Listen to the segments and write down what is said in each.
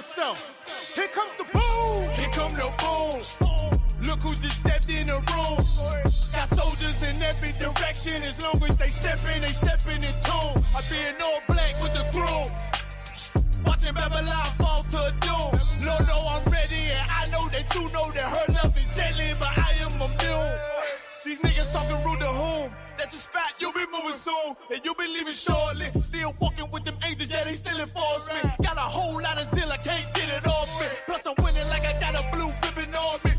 yourself. Here comes the boom. Here come the boom. Look who just stepped in the room. Got soldiers in every direction. As long as they stepping in tune. I been all black with the groom. Watching Babylon fall to doom. Lord know I'm ready and I know that you know that her love is deadly, but I am immune. These niggas talking rude to whom? That's a spot, you'll be moving soon, and you'll be leaving shortly. Still walking with them angels, yeah, they still enforcement. Got a whole lot of zeal, I can't get it off me. Plus I'm winning like I got a blue ribbon on me.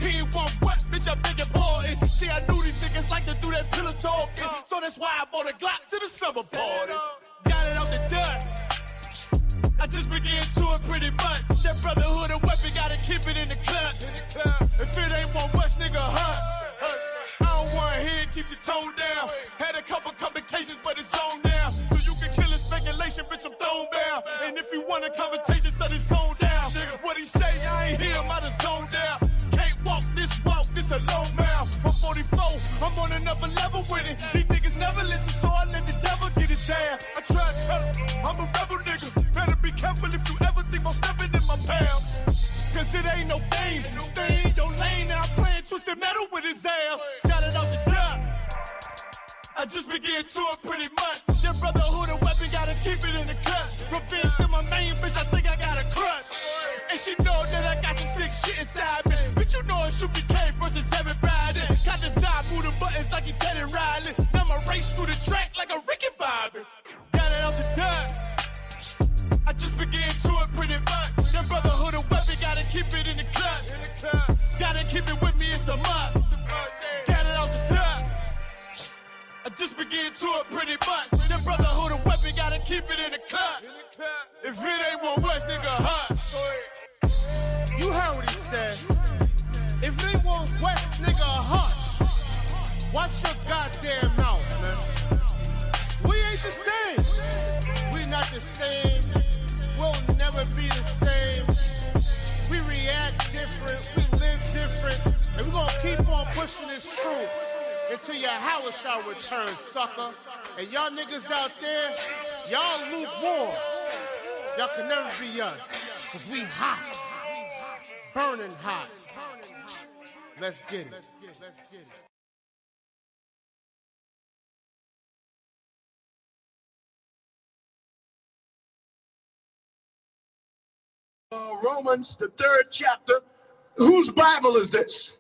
He ain't one what, bitch, I beg your pardon. See, I knew these niggas like to do that pillow talking, so that's why I bought a Glock to the slumber party. Got it out the dust. I just began to it pretty much. That brotherhood of weapon, gotta keep it in the clutch. If it ain't one West nigga, hush. I don't wanna hear it, keep your tone down. Had a couple complications, but it's on now. So you can kill in speculation, bitch, I'm thrown down. And if you want a conversation, set it zone down. What he say, I ain't hear him, I done zoned down. Can't walk, this a low mouth. I'm 44, I'm on another level with it. These niggas never listen, so I let the devil get his ass. I try to tell him, I'm a rebel nigga. Better be careful if you ever think I'm stepping in my path. Cause it ain't no game. Stay in your lane, now I'm playing twisted metal with his ass. Got it out the gut. I just began to it pretty much. Your brotherhood a weapon, gotta keep it in the clutch. Revenge to my main bitch, I think I got a crush. And she know that I got some sick shit inside me. But you know it's UPK versus everybody. Got the job, move the buttons like he Ted and Riley. Now I race through the track like a Ricky Bobby. Got it out the dust. I just began to it pretty much. Your brotherhood a weapon, gotta keep it in the clutch. Gotta keep it with me, it's a must. Got it out the dust. I just began to it pretty much. Your brotherhood a weapon, gotta keep it in the clutch. If it ain't one West nigga, hush. You heard what he said. If they want West nigga, hush. Watch your goddamn mouth, man. We ain't the same. We not the same. We'll never be the same. We react different. We live different. And we're gonna keep on pushing this truth until your house shall return, sucker. And y'all niggas out there, y'all lukewarm. Y'all can never be us. Cause we hot. Burning hot. Let's get it. Let's get it. Romans, the 3rd chapter. Whose Bible is this?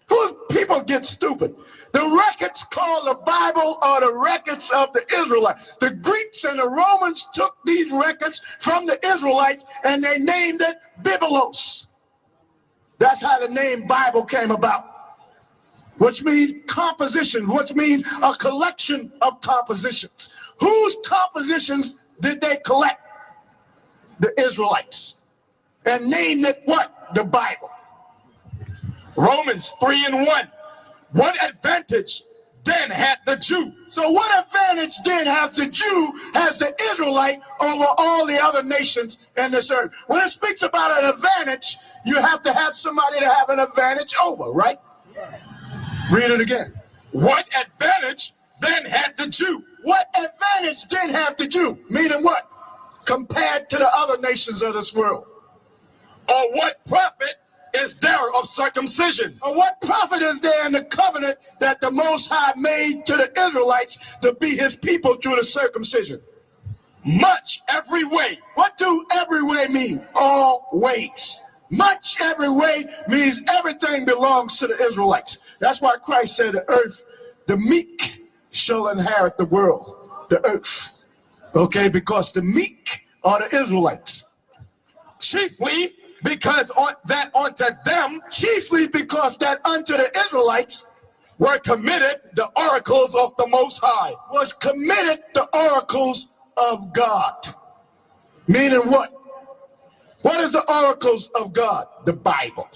Whose people get stupid? The records called the Bible are the records of the Israelites. The Greeks and the Romans took these records from the Israelites and they named it Biblos. That's how the name Bible came about, which means composition, which means a collection of compositions. Whose compositions did they collect? The Israelites. And named it what? The Bible. Romans 3:1. What advantage then had the Jew? So what advantage then has the Jew, has the Israelite over all the other nations in this earth? When it speaks about an advantage, you have to have somebody to have an advantage over, right? Read it again. What advantage then had the Jew? What advantage then have the Jew? Meaning what? Compared to the other nations of this world. Or what profit is there of circumcision? Or what profit is there in the covenant that the Most High made to the Israelites to be his people through the circumcision? Much every way. What do every way mean? All ways. Much every way means everything belongs to the Israelites. That's why Christ said the earth, the meek shall inherit the world, the earth. Okay, because the meek are the Israelites. Chiefly because chiefly because that unto the Israelites were committed the oracles of the Most High. Was committed the oracles of God. Meaning what? What is the oracles of God? The Bible.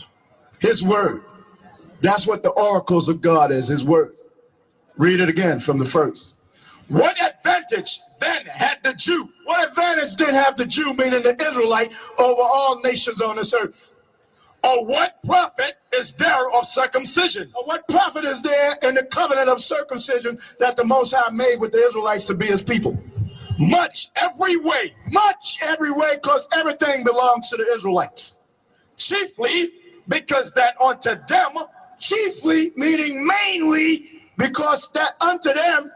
His word. That's what the oracles of God is, his word. Read it again from the first. What advantage then had the Jew? What advantage then have the Jew, meaning the Israelite, over all nations on this earth? Or what profit is there of circumcision? Or what profit is there in the covenant of circumcision that the Most High made with the Israelites to be his people? Much every way, because everything belongs to the Israelites. Chiefly because that unto them, chiefly meaning mainly, because that unto them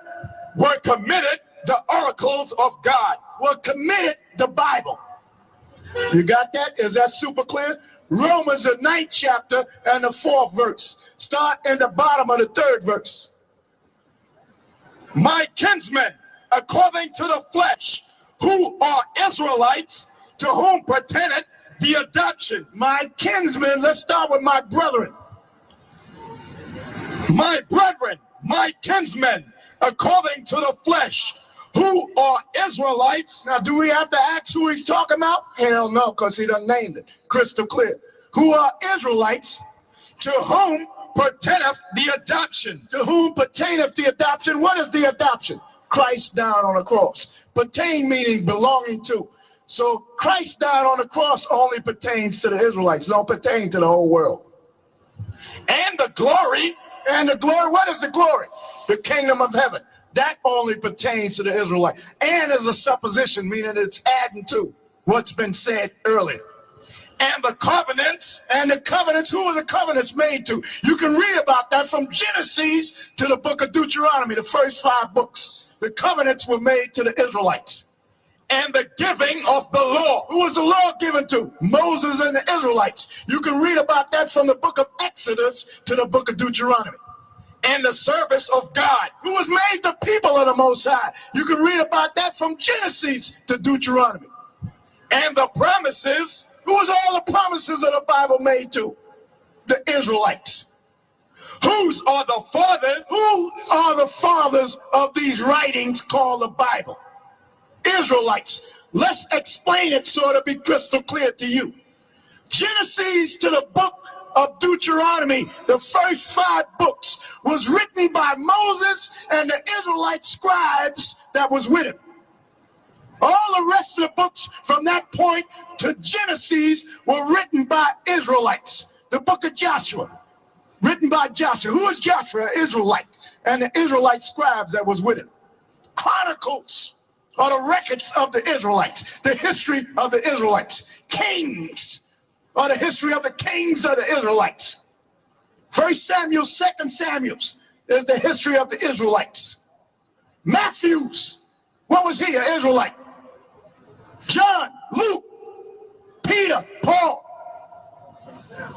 were committed the oracles of God, were committed the Bible. You got that? Is that super clear? Romans, the 9th chapter and the 4th verse. Start in the bottom of the 3rd verse. My kinsmen, according to the flesh, who are Israelites, to whom pertaineth the adoption. My kinsmen, let's start with my brethren. My brethren, my kinsmen, according to the flesh, who are Israelites. Now, do we have to ask who he's talking about? Hell no, because he done named it. Crystal clear. Who are Israelites, to whom pertaineth the adoption. To whom pertaineth the adoption? What is the adoption? Christ died on the cross. Pertain meaning belonging to. So Christ died on the cross only pertains to the Israelites. Don't pertain to the whole world. And the glory, what is the glory? The kingdom of heaven. That only pertains to the Israelites. And is a supposition, meaning it's adding to what's been said earlier. And the covenants, who are the covenants made to? You can read about that from Genesis to the book of Deuteronomy, the first 5 books. The covenants were made to the Israelites. And the giving of the law. Who was the law given to? Moses and the Israelites. You can read about that from the book of Exodus to the book of Deuteronomy. And the service of God, who was made the people of the Most High. You can read about that from Genesis to Deuteronomy. And the promises, who was all the promises of the Bible made to? The Israelites. Whose are the fathers? Who are the fathers of these writings called the Bible? Israelites. Let's explain it so it'll be crystal clear to you. Genesis to the book of Deuteronomy, the first 5 books, was written by Moses and the Israelite scribes that was with him. All the rest of the books from that point to Genesis were written by Israelites. The book of Joshua, written by Joshua. Who is Joshua? Israelite. And the Israelite scribes that was with him. Chronicles are the records of the Israelites, the history of the Israelites. Kings are the history of the kings of the Israelites. 1 Samuel, 2 Samuel is the history of the Israelites. Matthews, what was he? An Israelite. John, Luke, Peter, Paul.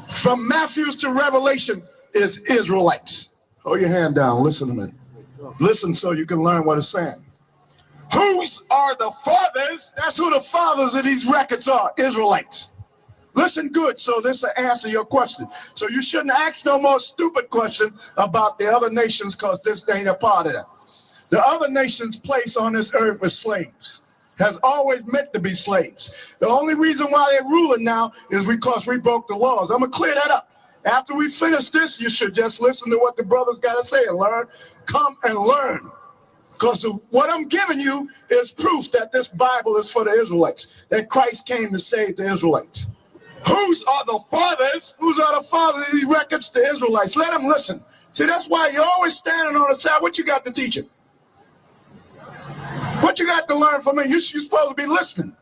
From Matthews to Revelation is Israelites. Hold your hand down. Listen a minute. Listen so you can learn what it's saying. Whose are the fathers? That's who the fathers of these records are. Israelites. Listen good, so this will answer your question. So you shouldn't ask no more stupid question about the other nations, because this ain't a part of that. The other nations' place on this earth is slaves. Has always meant to be slaves. The only reason why they're ruling now is because we broke the laws. I'm going to clear that up. After we finish this, you should just listen to what the brothers got to say and learn. Come and learn. Because what I'm giving you is proof that this Bible is for the Israelites, that Christ came to save the Israelites. Whose are the fathers? Whose are the fathers of these records? The Israelites. Let them listen. See, that's why you're always standing on the side. What you got to teach it? What you got to learn from me? You're supposed to be listening.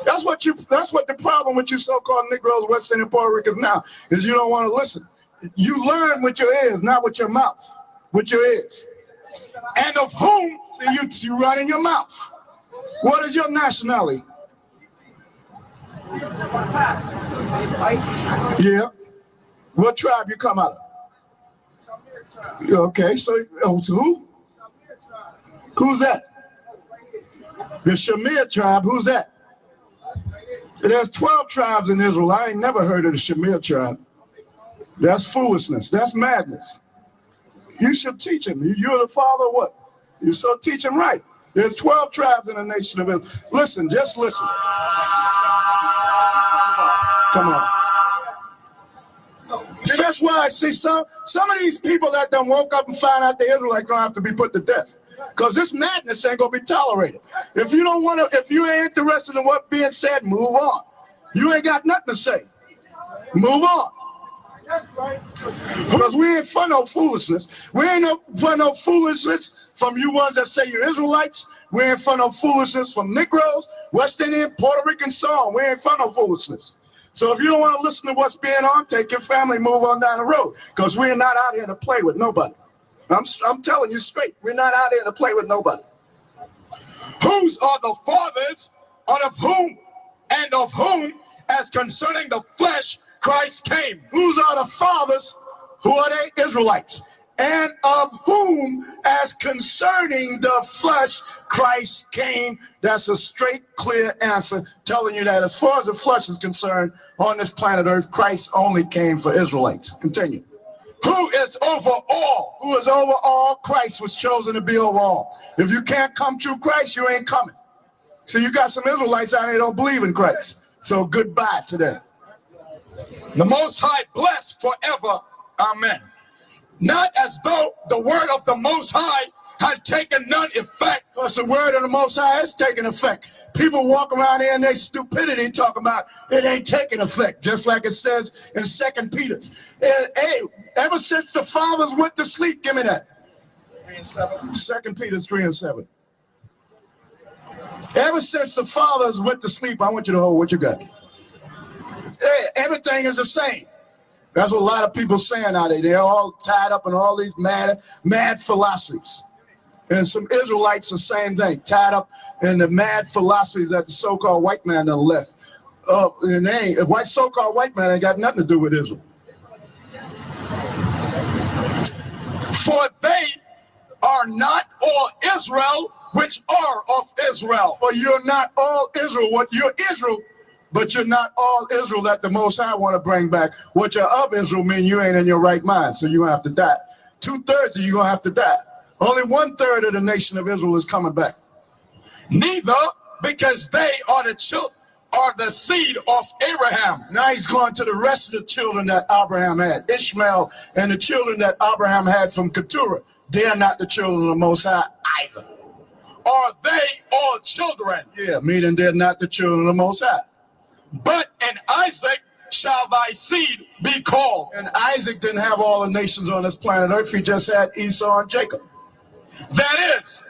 That's what the problem with you so-called Negroes, West Indian Puerto Ricans now, is you don't want to listen. You learn with your ears, not with your mouth. With your ears. And of whom you run in your mouth. What is your nationality? Yeah. What tribe you come out of? Okay, so who? Who's that? The Shamir tribe. Who's that? There's 12 tribes in Israel. I ain't never heard of the Shamir tribe. That's foolishness. That's madness. You should teach him. You're the father of what? You so teach him right. There's 12 tribes in the nation of Israel. Listen, just listen. Come on. That's why I see some of these people that done woke up and found out the Israelites gonna have to be put to death. Because this madness ain't gonna be tolerated. If you don't want to, if you ain't interested in what's being said, move on. You ain't got nothing to say. Move on. That's right. Because we ain't for no foolishness. We ain't for no foolishness from you ones that say you're Israelites. We ain't for no foolishness from Negroes, West Indian, Puerto Rican, so on. We ain't for no foolishness. So if you don't want to listen to what's being on, take your family, move on down the road. Because we're not out here to play with nobody. I'm telling you straight, we're not out here to play with nobody. Whose are the fathers, and of whom, as concerning the flesh, Christ came? Whose are the fathers? Who are they? Israelites. And of whom, as concerning the flesh, Christ came. That's a straight, clear answer telling you that as far as the flesh is concerned, on this planet Earth, Christ only came for Israelites. Continue. Who is over all? Who is over all? Christ was chosen to be over all. If you can't come through Christ, you ain't coming. So you got some Israelites out there that don't believe in Christ. So goodbye to them. The Most High blessed forever. Amen. Not as though the word of the Most High had taken none effect. Because the word of the Most High has taken effect. People walk around here in their stupidity talking about it ain't taking effect. Just like it says in 2 Peter. Hey, ever since the fathers went to sleep, give me that. 3 and 7. 2 Peter 3 and 7. Ever since the fathers went to sleep, I want you to hold what you got. Hey, everything is the same. That's what a lot of people saying out there. They're all tied up in all these mad philosophies. And some Israelites, the same thing, tied up in the mad philosophies that the so-called white man done left. And they ain't, so-called white man ain't got nothing to do with Israel. For they are not all Israel, which are of Israel. For you're not all Israel. What you're Israel, but you're not all Israel that the Most High want to bring back. What you're of Israel mean you ain't in your right mind, so you're going to have to die. 2/3 of you going to have to die. Only 1/3 of the nation of Israel is coming back. Neither, because they are the seed of Abraham. Now he's going to the rest of the children that Abraham had. Ishmael and the children that Abraham had from Keturah. They are not the children of the Most High either. Are they all children? Yeah, meaning they're not the children of the Most High. But in Isaac shall thy seed be called. And Isaac didn't have all the nations on this planet Earth. He just had Esau and Jacob. That is,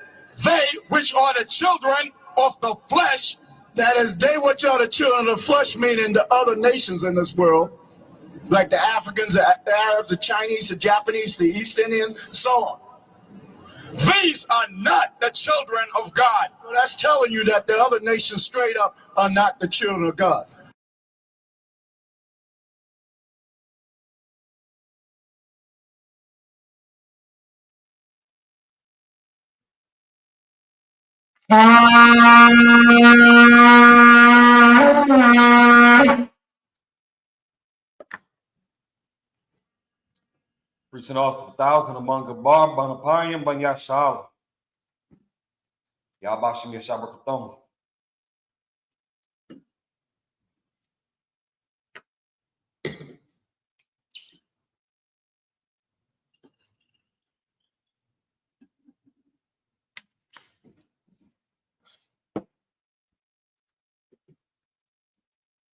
they which are the children of the flesh. That is, they which are the children of the flesh, meaning the other nations in this world, like the Africans, the Arabs, the Chinese, the Japanese, the East Indians, so on. These are not the children of God. So that's telling you that the other nations straight up are not the children of God. Preaching off 1,000 among the bar, Banaparian, Banyashala. Yabashim Yashabakatom.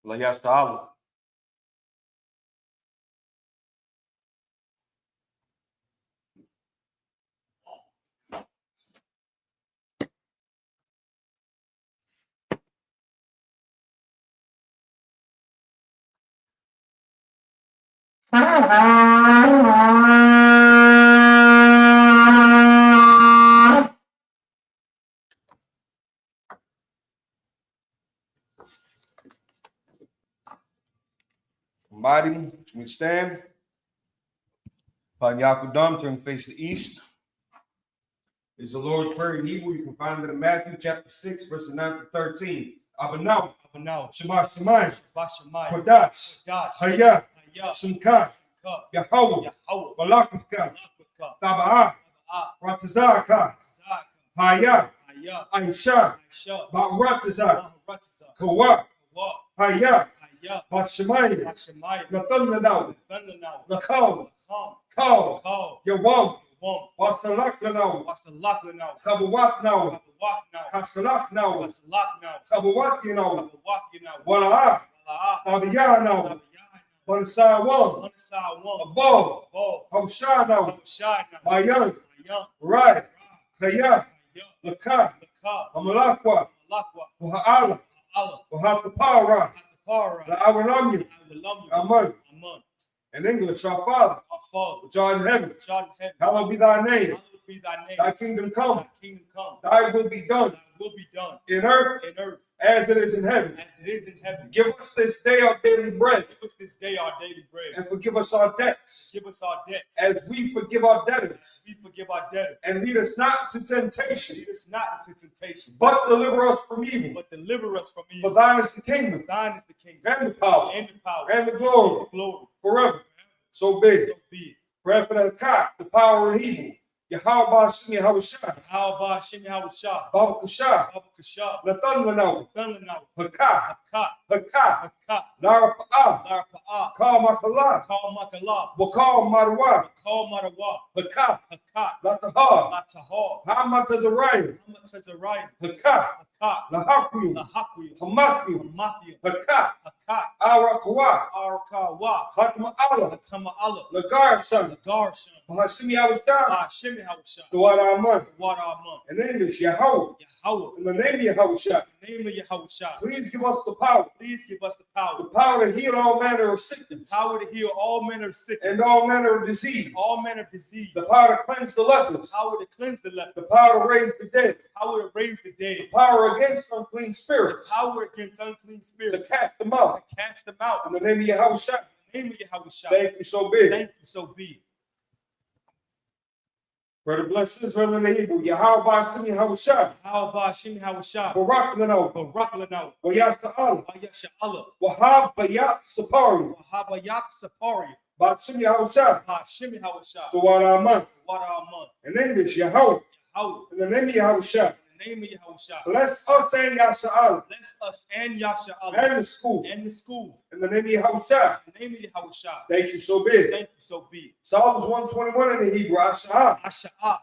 Layashala. Mighty, we stand. Panyakudam, turn face to the east. Is the Lord's Prayer in Hebrew. You can find it in Matthew chapter 6, verses 9 to 13. Abanau, Shema Shemayim, Kodash, Hayah, Shimkan, Yahweh, Balakaka, Taba'ah, Ratazaka, Hayah, Aisha, Ba'ratazak, Kawak, Hayah, Bashamayim, Nathanaw, Nakal, Kal, Yawam, Wasalaklanau, Kabawatnau, Kasalaknau, Kabawatnau, Walaa, Tabiyanau, On the side one. On the side one. Above. Above. Hoshana. Hoshana. Mayan. Mayan. Right. Kaya. Kaya. Laka. Laka. Amalakwa. Malakwa. Waha'ala. Allah. Wahatapara. Hatapara. La'awalamya. Awalamya. Amen. Amen. In English, our Father, Our Father, which art in heaven, which art in heaven, hallowed be thy name. hallowed be thy name. Thy kingdom come. Thy kingdom come. Thy will be done Thy will be done in earth in earth as it is in heaven. as it is in heaven. Give us this day our daily bread, Give us this day our daily bread. and forgive us our debts, Give us our debts as we forgive our debtors. we forgive our debtors. And lead us not to temptation, Lead us not into temptation, but deliver us from evil. but deliver us from For evil. thine is the kingdom, Thine is the kingdom and the power, and the power and the glory, and the glory. forever. So be it. So be it. Prayer for the cock, the power of evil. Yahweh Shemi Hawashah, How about Shemi Hawashah? Baba Kushah, Baba Kashah. Nathan Lanau, Thunder now. Haka, Hakat. Haka, Hakat. Lara Pa'a, Lar Pa'ah. Kal Makala, Call Makalah. Wakal Marwa, Call Marawa. Haka, Hakat. Latahar, Latahar. Hamatazariah, Hamatazariah. Haka, Hakat. Lahaku, Lahakwi. Hamathi, Hamathia. Haka, Hakat. Arakawa, Arakawa. Hatma Allah, Hatama Allah. Lagar Son, Garshan. Bahashimi Hawashah, Shemi Hawashah. Duwara Aman. Water Aman. In English, Yahweh, Yahweh. in the name of Yahushua, In the name of Yahushua. please give us the power, Please give us the the power. power to heal all manner of sickness Power to heal all manner of sickness. and all manner of disease, All manner of disease. the power to cleanse the lepers, Power to cleanse the leper. the power to raise the dead, Power to raise the dead. power against unclean spirits, Power against unclean to spirits. cast them out. To cast them out. In the name of Yahushua, In the name of Yahushua. thank you so big. Thank you, so be it. For the blessed Israel in the Hebrew, Yahweh Bashmi Yahushua, How about Shemi Hawashah? Barak Lano, Barak Lanau. Wayasta Allah, Ayasha Allah. Wahab Bayat Sapari, Wahabayat Sapari. Bashmi Yahushua, Shemi Hawashah. Duwara Aman. Water Aman. In English, Yahweh, Yahweh. in the name of Yahushua, In the name of Yahushua. bless us and Yasha Allah, Bless us and Yasha Allah. and the school. And the school. In the name of Yahushua, In the name of Yahushua. thank you so big. Thank you, so be it. Psalms 121 in the Hebrew, Asha'ah, Asha'ah.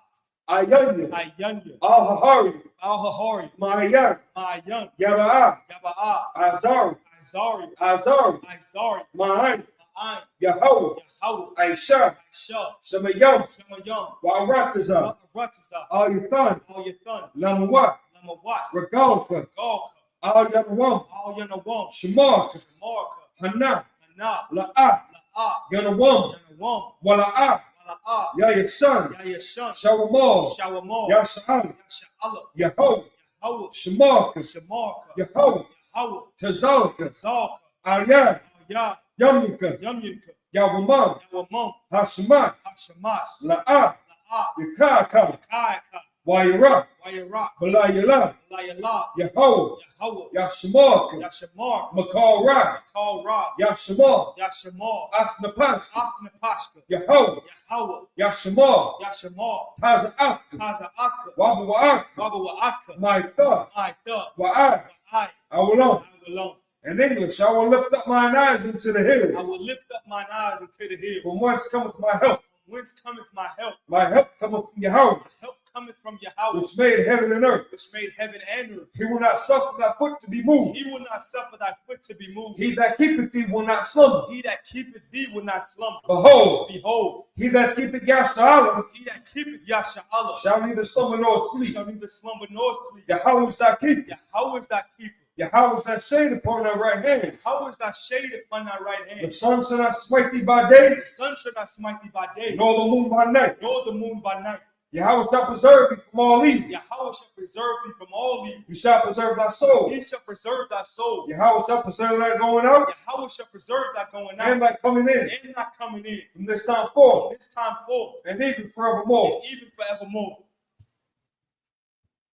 Ayanya, Ayanya. Al-Hahari, Al-Hahari. Mayan, Mayan. Yara'ah, Yaba'ah. Azari, Azari. Azari, Izari. Ma'an, Ma'an. Yahweh, Yahweh. Aisha, Aisha. Shemayam, Shemayam. Wa'arataza, Ratazah. Al-Yathan, All your thun. Lamawat, Lamawat. Regalka, Galka. Al-Yanawam, All Yanawam. Shemarka, Marka. Hana, Hana. La'ah, La'ah. Yanawam, Yanawam. Wala'ah, Wala'ah. Yayashan, Yayashan. Shawamal, Shawamal. Yasha'al, Yasha'Allah. Yahweh, Yahweh. Shemarka, Shamarka. Yahweh, Yahweh. Tazalka, Zalka. Aryan, Yah. Yamyuka, Yamyuka. Yawamam, Yawamam. Hashemat, Hashamash. La'ah, La'ah. Yakaka, Kaika. Wayara, Wayarak. Balayala, Layala. Yahweh, Yahweh. Yashamarka, Yashamar. Makal Ra, Call Ra. Yashamar, Yashamar. Athnapas, Aknapashka. Yahweh, Yahweh. Yashamar, Yashamar. Taza'ak, Taza Akka. Wabawa'ak, Baba wa Akka. my thought, My thought. Wa'ai, I Awalon. alone. In English, I will lift up mine eyes into the I hills. will lift up mine eyes unto the hill. From whence cometh my help? Whence cometh my help? My help cometh from Yahweh, My help cometh from Yahweh, which made heaven and earth. which made heaven and earth. He will not suffer thy foot to be moved. He will not suffer thy foot to be moved. He that keepeth thee will not slumber. He that keepeth thee will not slumber. Behold, Behold, he that keepeth Yasha he that keepeth Yasha Allah shall neither slumber nor sleep. shall neither slumber nor sleep. Yahweh is thy keeper. Yahweh is thy keeper. Yahweh is thy shade upon thy right hand. Yahweh is thy shade upon thy right The hand. sun shall not smite thee by day, The sun shall not smite thee by day, nor the moon by night. nor the moon by night. Yahweh shall preserve thee from all evil. Yahweh shall preserve thee from all evil. He shall preserve thy soul. He shall preserve thy soul. Yahweh shall preserve thy going out Yahweh shall preserve thy going and out thy coming in and thy coming in from this time from forth this time forth and even forevermore. and even forevermore.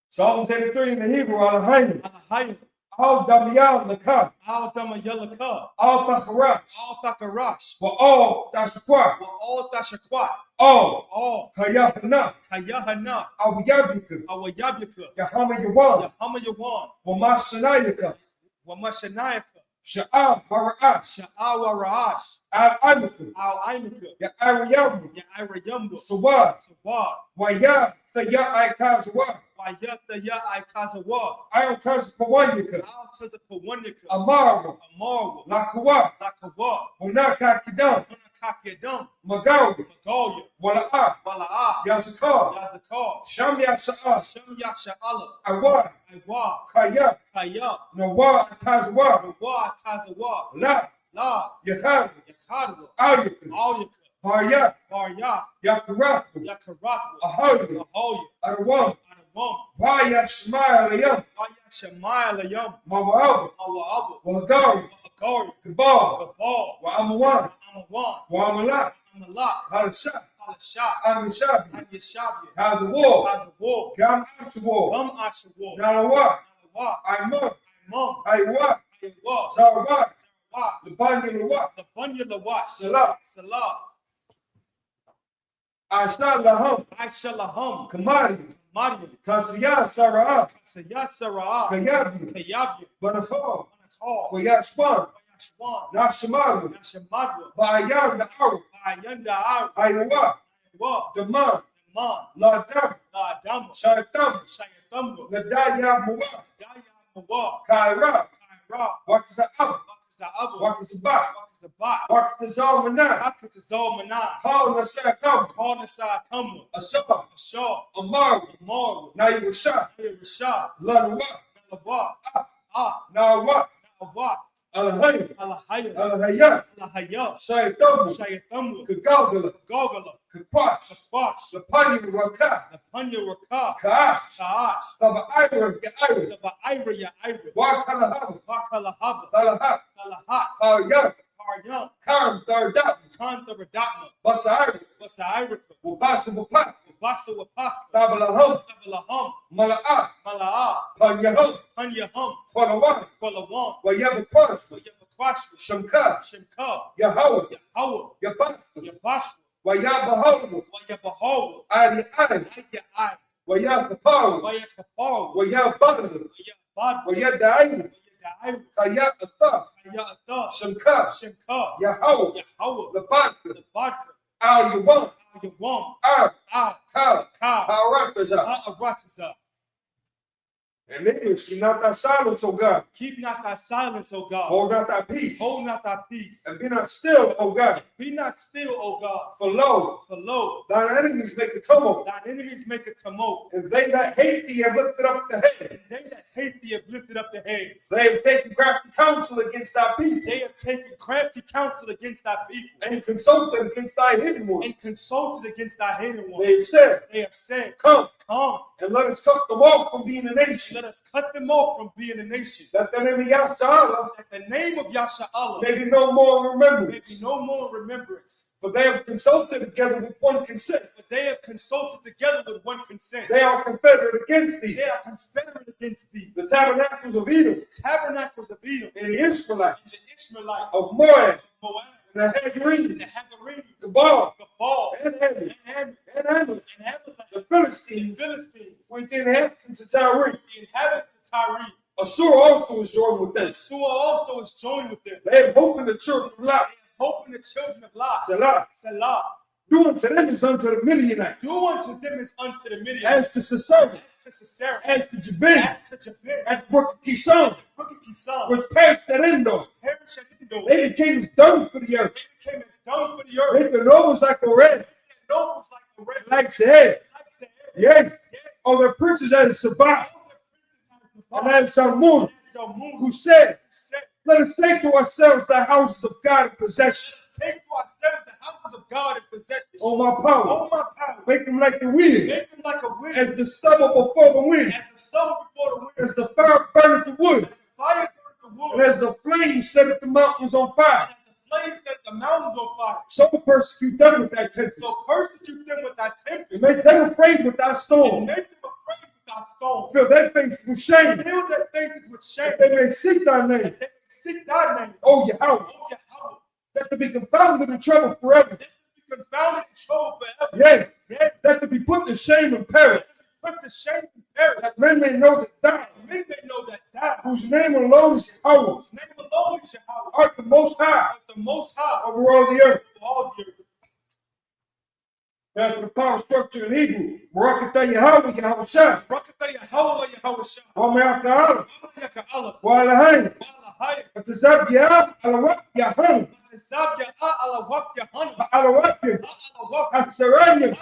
Psalms 83 in the Hebrew, Al-Hayim, Alahayim, Al-Damiyah, Lakah, Al-Dama Yalaka, Al-Thakarash, Al-Thakarash, for all Tashakwa, Al-Tashakwat, all All Kayahana, Kayahana, Awiyabika, Awayabyaka, Yahama Yawan, Yahama Yawan, Wamashanayaka, Wamashanayaka, Sha'ah Bara'ash. Sha'awa Ra'ash. Al-Aimaka. Al-Aimaka. Ya Ariyamu. Ya Irayumba. Sawad. Sawad. Waya. Thaya Aitazawa. Wayata Ya Aitazawa. Ayaw Tazapawanyaka. Al Tazapawanyaka. Amarwa. Amarwa. Lakawa. Lakawa. Wanakakidam. Munakakiyadam. Magawi. Magalia. Wala'a. Wala'a. Yazakar. Yazakar. Shamya Sha'ah. Shem Yasha'ala. Awa. Iwa. Kaya. Kaya. Nawa Tazawa. Nawa Tazawa. La. La. Yakad. Yakhadwa. Aryaka. Alyaka. Barya. Barya. Yakarafu. Yakaratwa. Ahoya. Ahoya. Arawam. Anawam. Waya Shmayalayam. Waya Shemaylayam. Mawa'aba. Mawa'aba. Walgari. Agari. Kabal. Kabal. Wa Amawan. Amawan. Wa Amalak. Amalak. Halasha. Halashah. Amishabi. Anyashabia. Hazawar. Hazawar. Gam Ashawar. Gum Ashawar. Nalawa. Nalawa. Aimon. Mum. Aywa. Aywa. Zarawat. Wa. Labanya Lawa. The Bunya Lawat. Salah. Salah. Asha Laham. Aisha Laham. Kamari. Mariam. Kasiyah Sara'ah. Sayat Sarah. Kayabi. Kayabi. Banafar. Manakal. Wayashwan. Yashwan. Nashamaru. Nashamadwa. Bayan Na'aru. Ayanda Ar. Aywa. Wa. Daman. Man. Ladam. La Dama. Shaitam. Shayatambu. Nadaya Muwa. Daya Mawa. Kaira. Kaira. Wakiza'ab. Wakza Abu. Wakizabak. Wakza Bat. Wakizalmanah. Wakza Manah. Call Nasakam. Call Nasa Kamu. Asaba. Shaw. Amaru. Amaru. Nairusha. Rashad. Lanawa. Nalawa. Ah. Nawa. Nawa. Alhay. Alahaya. Alhayat. Alahaya. Shaitam. Shayatambu. Kagalgala. Gogala. Kakwash. Kakwash. Lapani Raka. Napanya Raka. Kaash. Kaash. Taba Ira. Gaira. Laba Ira Ya Ira. Wakalahab. Wakalahaba. Talahat. Talahat. Faryat. Paryam. Kam Dardat. Kantaradapma. Basari. Basairika. Wabasabupat. Baksa Wapak. Tabalahum. Tabalaham. Mala'ah. Mala'a. Panyahum. Panyaham. Kwalawan. Kwalawam. Wayabakwash. Yabakwashwa. Shamka. Shimka. Yahweh. Yahawa. Yabat. Yabashwa. Wayabahawu. Wayabahawa. Ali Ay. Ayai. Wayabapawu. Wayakapaw. Wayabadr. Wayabad. Wayadai. Wayadai. Kaya Atha. Ayata. Shamka. Shimka. Yahweh. Yahawa. Labat. The vodka. Al Yuwan. Yawam. Ar. Ah. Ka. Ka. Parataza. Aratiza. In English, keep not thy silence, O God. Keep not thy silence, O God. Hold not thy peace. Hold not thy peace. And be not still, O God. Be not still, O God. For lo, For lo, thine enemies make a tumult, thine enemies make a tumult. and they that hate thee have lifted up the head. And they that hate thee have lifted up their heads. They have taken crafty counsel against thy people, They have taken crafty counsel against thy people. and consulted against thy hidden ones. And consulted against thy hidden ones. They have said, They have said, Come, come, and let us cut them off from being a nation, let us cut them off from being a nation. that the name of Yahshua That the name of Yasha Allah may be no more in may be remembrance. no more in remembrance. For they have consulted together with one consent. But they have consulted together with one consent. They are confederate against thee. They are confederate against thee. The tabernacles of Edom, Tabernacles of Edom, and the and Israelites, the Ishmaelites, of Moab, Moab, and the and the Hagarenes, Hagarenes, Gabal, Gabal, and Ammon, and Ammon, and Ammon, and Amalek, the the Philistines, Philistines, with the inhabitants of Tyre. the inhabitants of Tyre. Assur also is joined with them. Sua also is joined with them. They have hope in the children of They Lot. have hope in the children of Lot. Selah. Selah. Do unto them as unto the Midianites, Do unto them as unto the Midianites, as to Sisera, as to Sisera, as to Jabin, as to Jabin, as to Brook Kison, Crooked Kisan, which passed that Endor. perish at Endor. They became as dung for the earth. They became as dung for the earth. They been almost like a red, Their nobles like a red, like said, like Sahara. yea, all their princes as Sabbath, and as Salmon, who said, let us take to ourselves the houses of God in possession. Take to ourselves the houses of God and possess it. Oh my power, Oh my power, make them like the wind, make them like a wind, as the stubble before the wind, as the stubble before the wind, as the fire burneth the wood, as the fire burns the wood, and as the flame setteth the mountains on fire. as the flames set the mountains on fire. So persecute them with thy tempest, So persecute them with thy tempest, and make them afraid with thy and storm. make them afraid with thy stone. Fill their faces with shame, Fill their faces with shame, that they may seek thy name. that they may seek thy name. O Yahweh, Oh Yahweh, that to be confounded in trouble forever. that they be confounded and troubled forever. Yea, Yea, that to be put to shame and perish. Put to shame and perish. That men may know that thou, whose name alone is Yahweh, art the Most High, over all the earth. That's the power structure in Hebrew. Barakatah Yahweh Yahushua. Wa me'aka'ala. Wa alahayn. Atazab Yah alawak Yahanu. Alawakim. Asaranyam.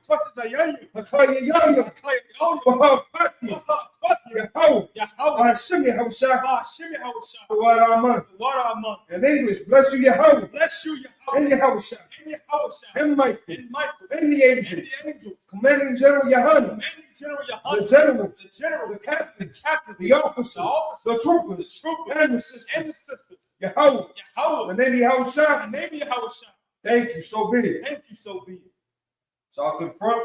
Kwatazayanyam. Akhayayayam. Wahapati. Yahweh. Hashem Yahushua. Wa in English, bless you Yahweh. And Yahushua. And Michael, and the angels, commanding General Yahana, the generals, the captains, the officers, the troopers, and the sisters. Yahweh, the name of Yahushua. Thank you, so be it. So I'll confront.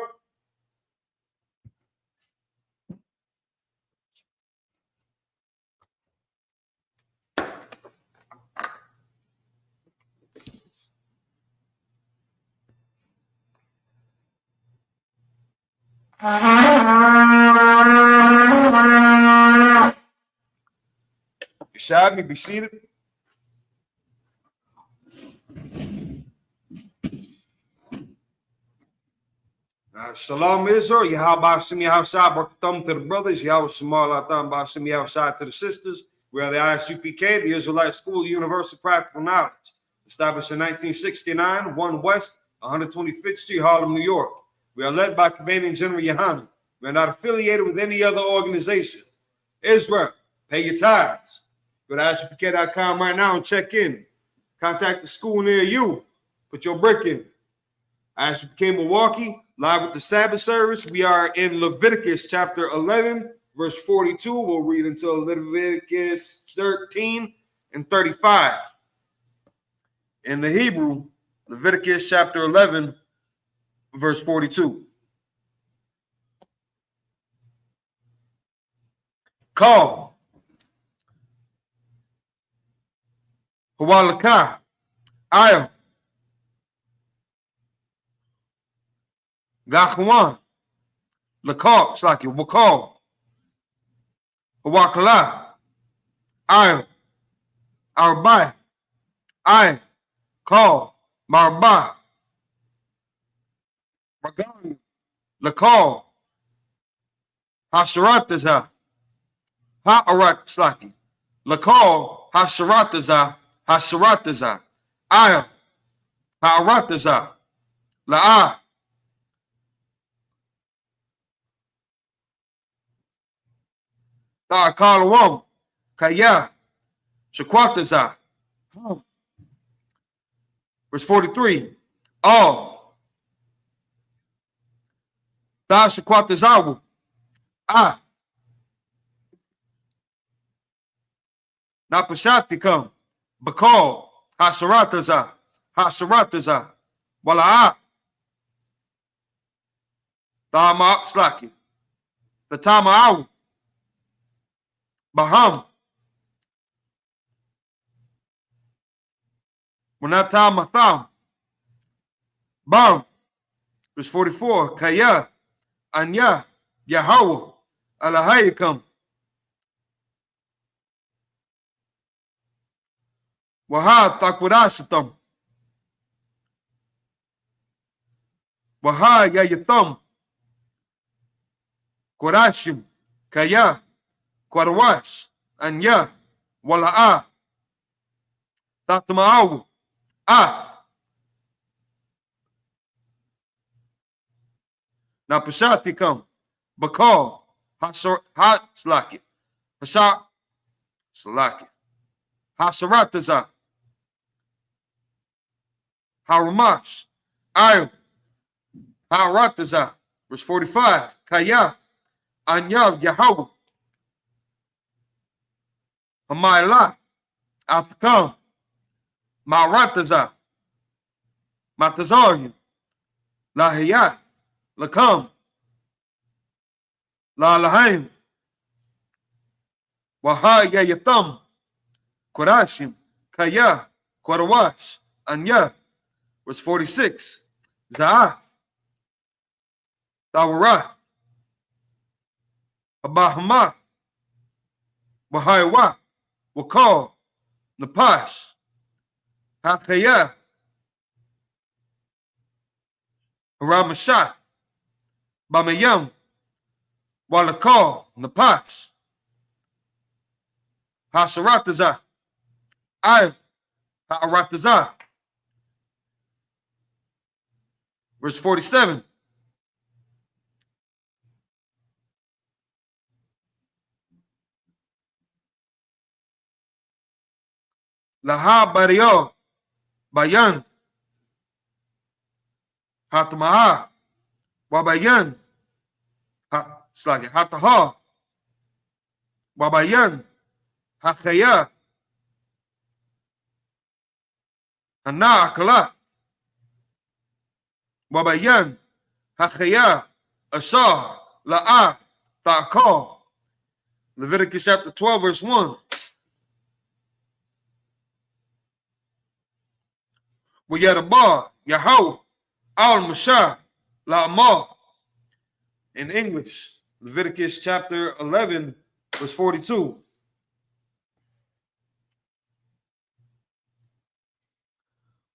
Shab, be seated. Shalom Israel, Yahweh Shem Yahushua, Barakatam to the brothers, Yahweh Shemal Atam Bashim Yahushua to the sisters. We are the ISUPK, the Israelite School of Universal Practical Knowledge, established in 1969, 1 West, 125th Street, Harlem, New York. We are led by Commanding General Yahana. We are not affiliated with any other organization. Israel, pay your tithes. Go to ISUPK.com right now and check in. Contact the school near you. Put your brick in. ISUPK Milwaukee, live with the Sabbath service. We are in Leviticus chapter 11, verse 42. We'll read until Leviticus 13 and 35. In the Hebrew, Leviticus chapter 11, verse 42. Call. Hawalaka. Ayah. Gachwan. Lakal. It's like you. Wakal. Hawakala. Ayah. Arbai. Ayah. Call. Marba. Magani. Lakal. Hasharataza. Ha'arat Slaki. Lakal. Hasharataza. Hasharataza. Ayah. Ha'arataza. La'ah. Ta'akalawam. Kaya. Shakwataza. Verse 43. All. Ta'ashakwatazawu. Ah. Napashati come. Bakal. Hasharataza. Hasharataza. Wala'a. Tama Slaki. The Tama'awu. Baham. Munata Matham. Bam. Verse 44. Kaya. Anya. Yahweh. Alahayikam. Waha Takurashatam. Waha Yayatham. Korashim. Kaya. Kwarwash. Anya. Wala'a. Tatma'aw. Ah. Napashatikam. Bakal. Slaki. Hasha. Slaki. Hasarataza. Haramash. Ayu. Harataza. Verse 45. Kaya. Anya Yahweh. Hamayla. Athkam. Marataza. Matazaryu. Lahiyat. Lakam. La Lahaim. Waha Yayatham. Korashim. Kaya. Kwarwash. Anya. Verse 46. Za'af. Tawarath, Abahama, Wahaiwa, Wakal, Napash, Hakaya, Haramashat, Bamayam, Walakal, Napash, Hasarataza, I, Ha'arataza. Verse 47. Laha Bario, Bayan, Hatamaha, Wabayan, Hataha, Wabayan, Hakaya, Hana Akala, Wabayan, Hakaya, Asar, La'a, Ta'akal. Leviticus chapter 12, verse 1. Wayadabah, Yahweh, Al-Mashah, La'amah. In English, Leviticus chapter 11, verse 42.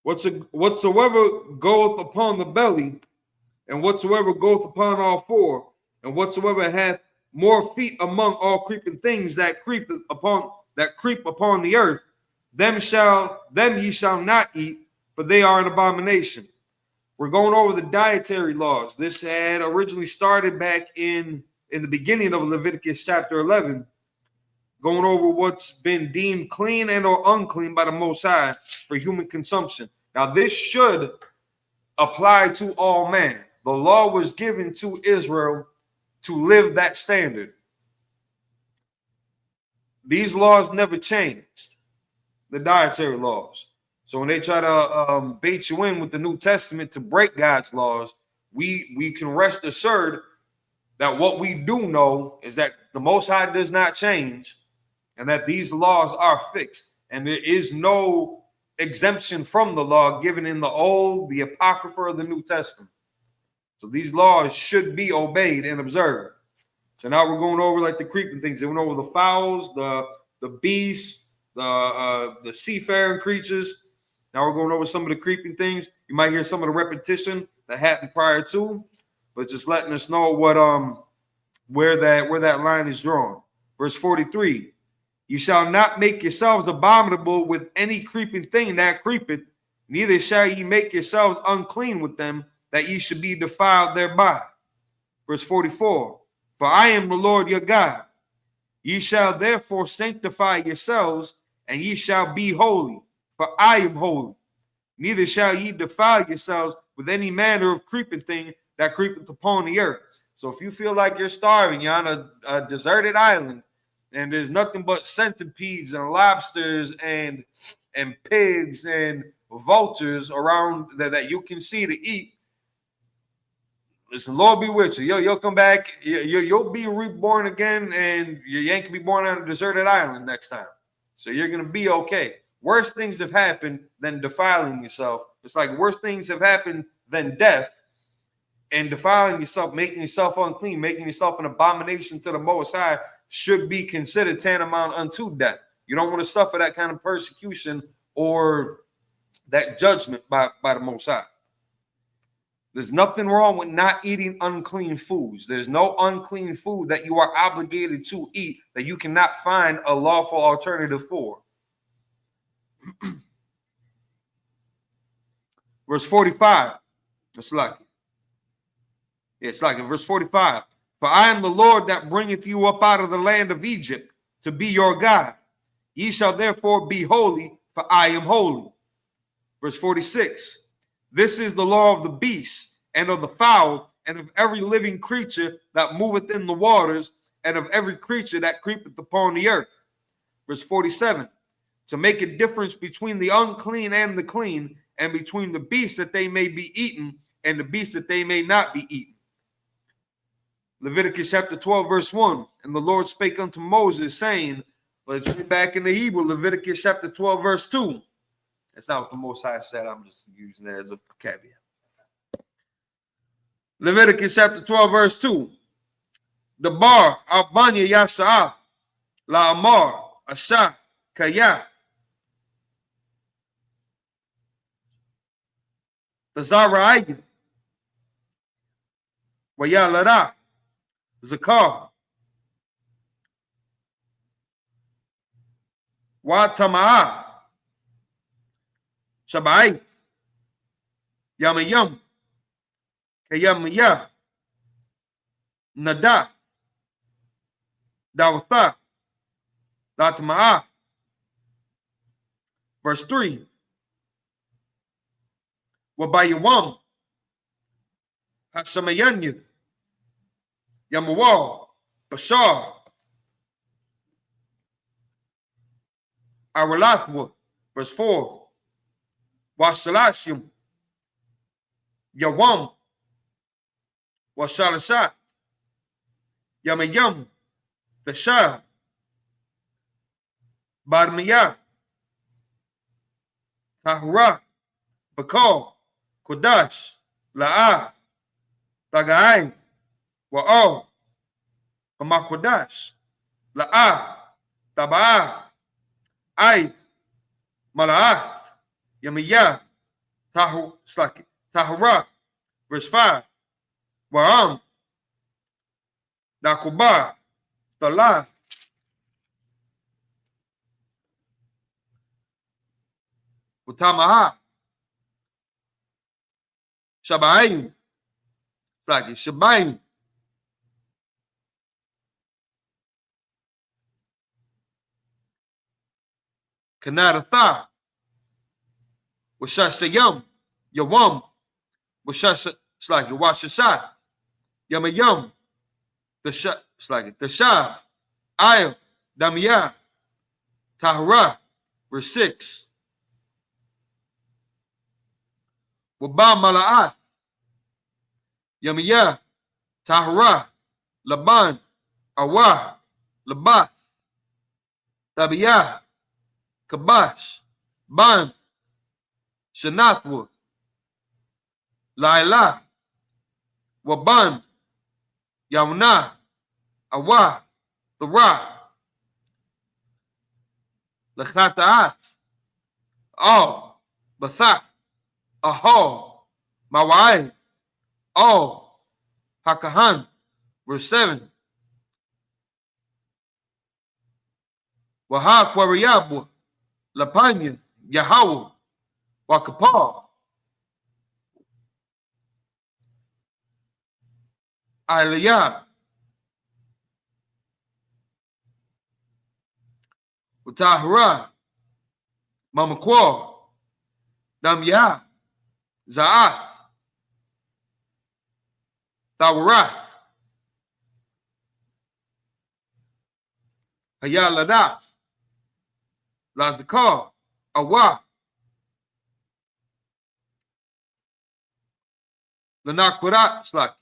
Whatsoever goeth upon the belly, and whatsoever goeth upon all four, and whatsoever hath more feet among all creeping things that creep upon the earth, them ye shall not eat, for they are an abomination. We're going over the dietary laws. This had originally started back in the beginning of Leviticus chapter 11, going over what's been deemed clean and or unclean by the Most High for human consumption. Now, this should apply to all men. The law was given to Israel to live that standard. These laws never changed, the dietary laws. So when they try to bait you in with the New Testament to break God's laws, we can rest assured that what we do know is that the Most High does not change and that these laws are fixed. And there is no exemption from the law given in the Old, the Apocrypha, or the New Testament. So these laws should be obeyed and observed. So now we're going over like the creeping things. They went over the fowls, the beasts, the seafaring creatures. Now we're going over some of the creeping things. You might hear some of the repetition that happened prior to, but just letting us know what where that line is drawn. Verse 43. You shall not make yourselves abominable with any creeping thing that creepeth, neither shall ye make yourselves unclean with them, that ye should be defiled thereby. Verse 44. For I am the Lord your God. Ye shall therefore sanctify yourselves, and ye shall be holy, for I am holy. Neither shall ye defile yourselves with any manner of creeping thing that creepeth upon the earth. So if you feel like you're starving, you're on a deserted island, and there's nothing but centipedes and lobsters and pigs and vultures around that you can see to eat, listen, Lord be with you. You'll come back. You'll be reborn again, and you ain't gonna be born on a deserted island next time. So you're gonna be okay. Worse things have happened than defiling yourself. It's like worse things have happened than death, and defiling yourself, making yourself unclean, making yourself an abomination to the Most High should be considered tantamount unto death. You don't want to suffer that kind of persecution or that judgment by the Most High. There's nothing wrong with not eating unclean foods. There's no unclean food that you are obligated to eat that you cannot find a lawful alternative for. Verse 45. It's like in verse 45. For I am the Lord that bringeth you up out of the land of Egypt to be your God. Ye shall therefore be holy, for I am holy. Verse 46. This is the law of the beast, and of the fowl, and of every living creature that moveth in the waters, and of every creature that creepeth upon the earth. Verse 47. To make a difference between the unclean and the clean, and between the beasts that they may be eaten, and the beasts that they may not be eaten. Leviticus chapter 12, verse 1. And the Lord spake unto Moses, saying, let's get back into Hebrew, Leviticus chapter 12, verse 2. That's not what the Most High said. I'm just using that as a caveat. Leviticus chapter 12, verse 2. The bar Albania Yasa'ah La Amar Asha Kaya. The Zara'ayah Wayalara Zakar Watama'a Shabai Yamayam Kayamaya Nada Dawatha Latama'a. Verse 3. Wabayawam Hasamayanyu Yamawal Bashar Aralathwa. Verse 4. Wasalashim Yawam Wasalasat Yamayam the Shah Barmiyah Tahura Bakal Kodash La'a Tagay Wa'al Hamakodash La'a Taba'a Ay Mala'ath Yamiyah Tahura. Verse 5. Wa'am Nakuba Tala Utamaha Shabaim Shabaim Kanaratha Washasayam Yawam Washasa Washasha Yamayam the Shab Ayel Damiyah Tahara. Verse 6. Waba Mala'ath Yamiyah Tahara Laban Awah Labath Tabiyah Kabash Ban Shanathwa Laila Waban Yamna Awah Thara Lachata'ath All Bathat Ahol Mawai All Hakahan. Verse 7. Waha Kwariyabu Lapanya Yahawah Wakapal Aliyah Utahara Mamakwa Damyah Za'ath Tawarath Hayaladath Lazakar Awah Lanakwarat Slak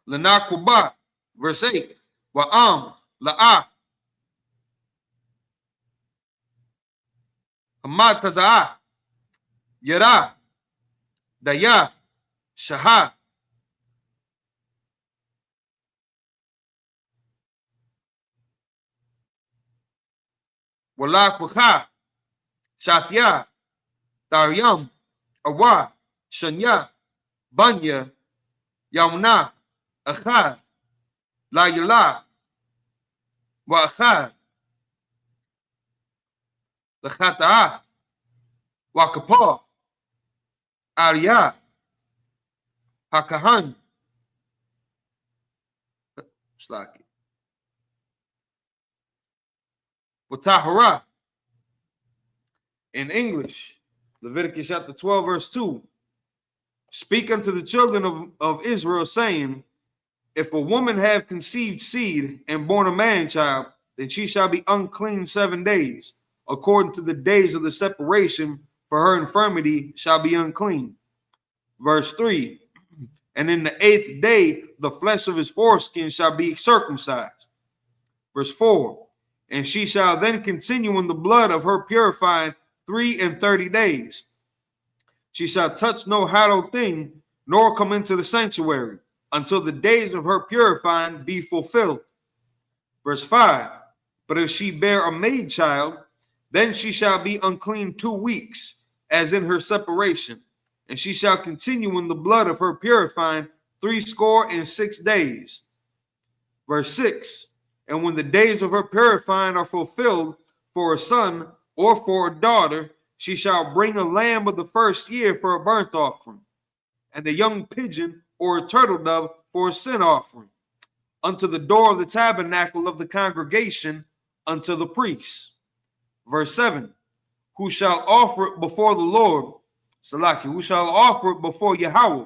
Lanakwaba. Verse 8. Wa'am La'ah Hamad Taza'ah Yara Daya Shahah Walakwaha Shathya Daryam Awa Shanya Banya Yamna Achad La Yala Wa Achad Lachata'ah Wakapah Ariyah Hakahan Slaki Watahara. In English, Leviticus chapter 12, verse 2. Speak unto the children of Israel, saying, if a woman have conceived seed and born a man child, then she shall be unclean 7 days, according to the days of the separation, for her infirmity shall be unclean. Verse 3. And in the 8th day, the flesh of his foreskin shall be circumcised. Verse 4. And she shall then continue in the blood of her purifying 3 and 30 days. She shall touch no hallowed thing, nor come into the sanctuary, until the days of her purifying be fulfilled. Verse 5. But if she bear a maid child, then she shall be unclean 2 weeks, as in her separation, and she shall continue in the blood of her purifying 66 days. Verse 6. And when the days of her purifying are fulfilled for a son or for a daughter, she shall bring a lamb of the first year for a burnt offering, and a young pigeon or a turtle dove for a sin offering, unto the door of the tabernacle of the congregation, unto the priests. Verse 7. Who shall offer it before the Lord, Salaki, who shall offer it before Yahweh,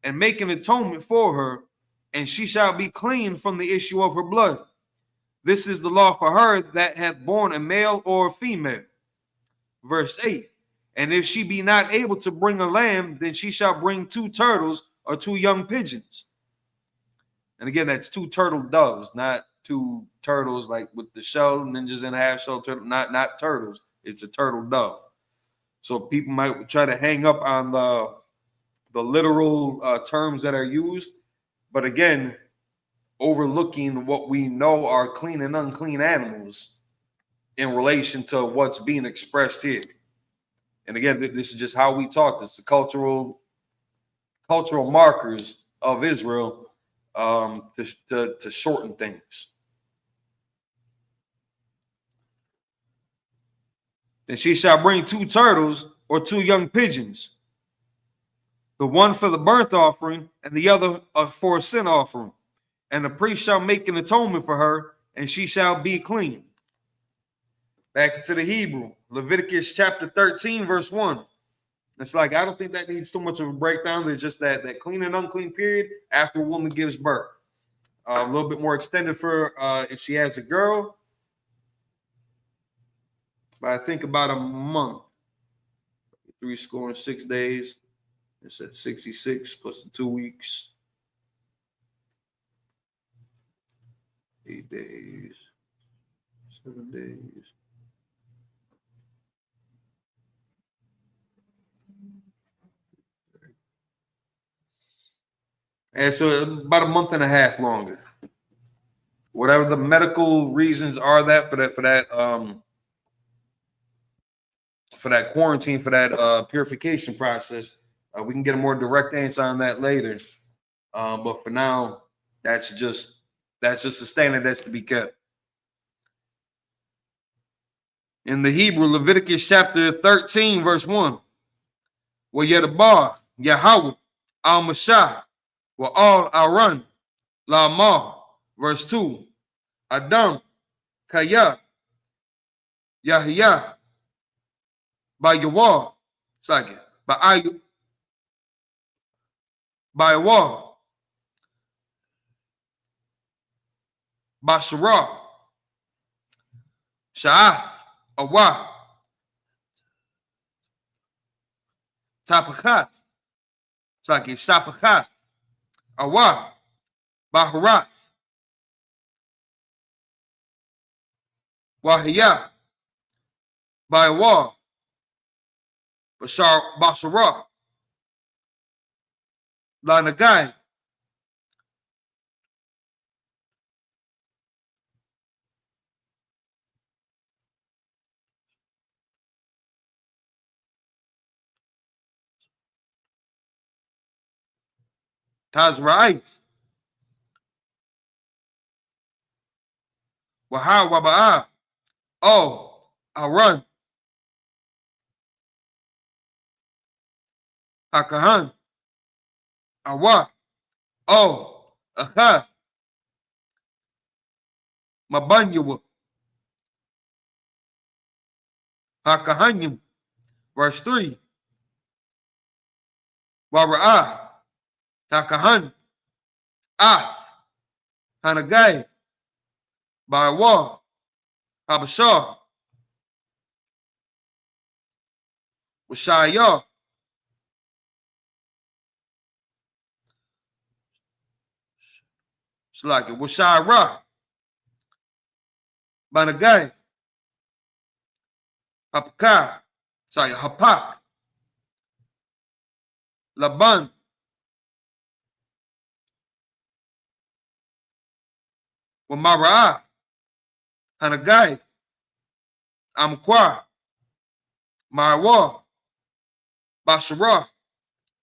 and make an atonement for her, and she shall be clean from the issue of her blood. This is the law for her that hath borne a male or a female. Verse 8. And if she be not able to bring a lamb, then she shall bring 2 turtles or 2 young pigeons. And again, that's 2 turtle doves, not 2 turtles like with the shell, ninjas and half shell turtle, not turtles. It's a turtle dove. So people might try to hang up on the literal terms that are used, but again, overlooking what we know are clean and unclean animals in relation to what's being expressed here. And again, this is just how we talk. This is the cultural markers of Israel to shorten things. And she shall bring 2 turtles or 2 young pigeons, the one for the burnt offering and the other for a sin offering. And the priest shall make an atonement for her, and she shall be clean. Back into the Hebrew, Leviticus chapter 13, verse 1. It's like, I don't think that needs too much of a breakdown. There's just that clean and unclean period after a woman gives birth. A little bit more extended for if she has a girl. But I think about a month. 66 days. It's at 66 plus the 2 weeks. 8 days. 7 days. And so about a month and a half longer. Whatever the medical reasons are that for that quarantine, for that purification process, we can get a more direct answer on that later. But for now, that's just a standard that's to be kept. In the Hebrew, Leviticus chapter 13, verse 1. Well, Yedabar, Yahweh, Al-Mashah, well, all Aran, Lamar, verse 2. Adam, Kaya, Yahya, by Yawar, second, by Yawar, by Sarah, Sha'af, Awah, Tapachaf, second, Sapachaf, Awah, Baharath, Wahiyah, by Awah, Basharah, Lanagai, Tazraif, Waha Waba'a, Oh, Aran, Hakahan, Awa, Oh, Aha, Mabanyawa, Hakahanyam, verse 3. Wara'ah, Takahan, Ah, Hanagai, Bawa, Habashah, Washaya, Shlaki, Washara, Banagai, Hapaka, Saya hapak. Laban. Wamara. Hanagai. Amqua. Marwa. Bashara.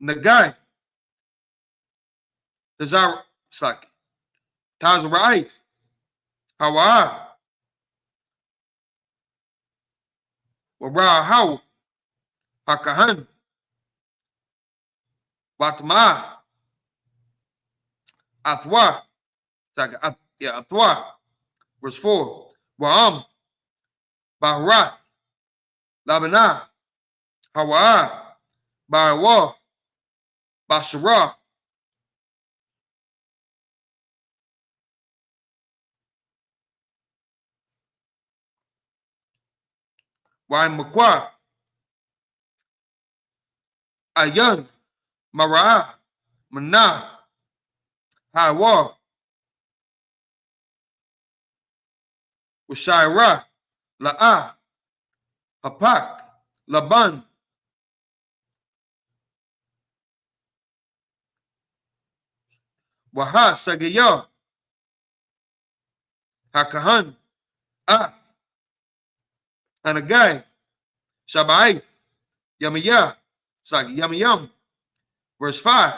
Nagai. Tazar. Saki. Tazaraif. Hawa. Warahaw. Hakahan. Watma. Athwa. Athwa. Verse 4. Wa'am. Bahrath. Labana. Hawa. Barwa. Bashara. Waimakwa. Ayan. Mara. Mana. Hawa. Ushaira. La'a. Hapak. Laban. Waha Sagaya. Hakahan. Af. Hanagai. Shabai. Yamiya. Sagi Yamiyam. Verse 5.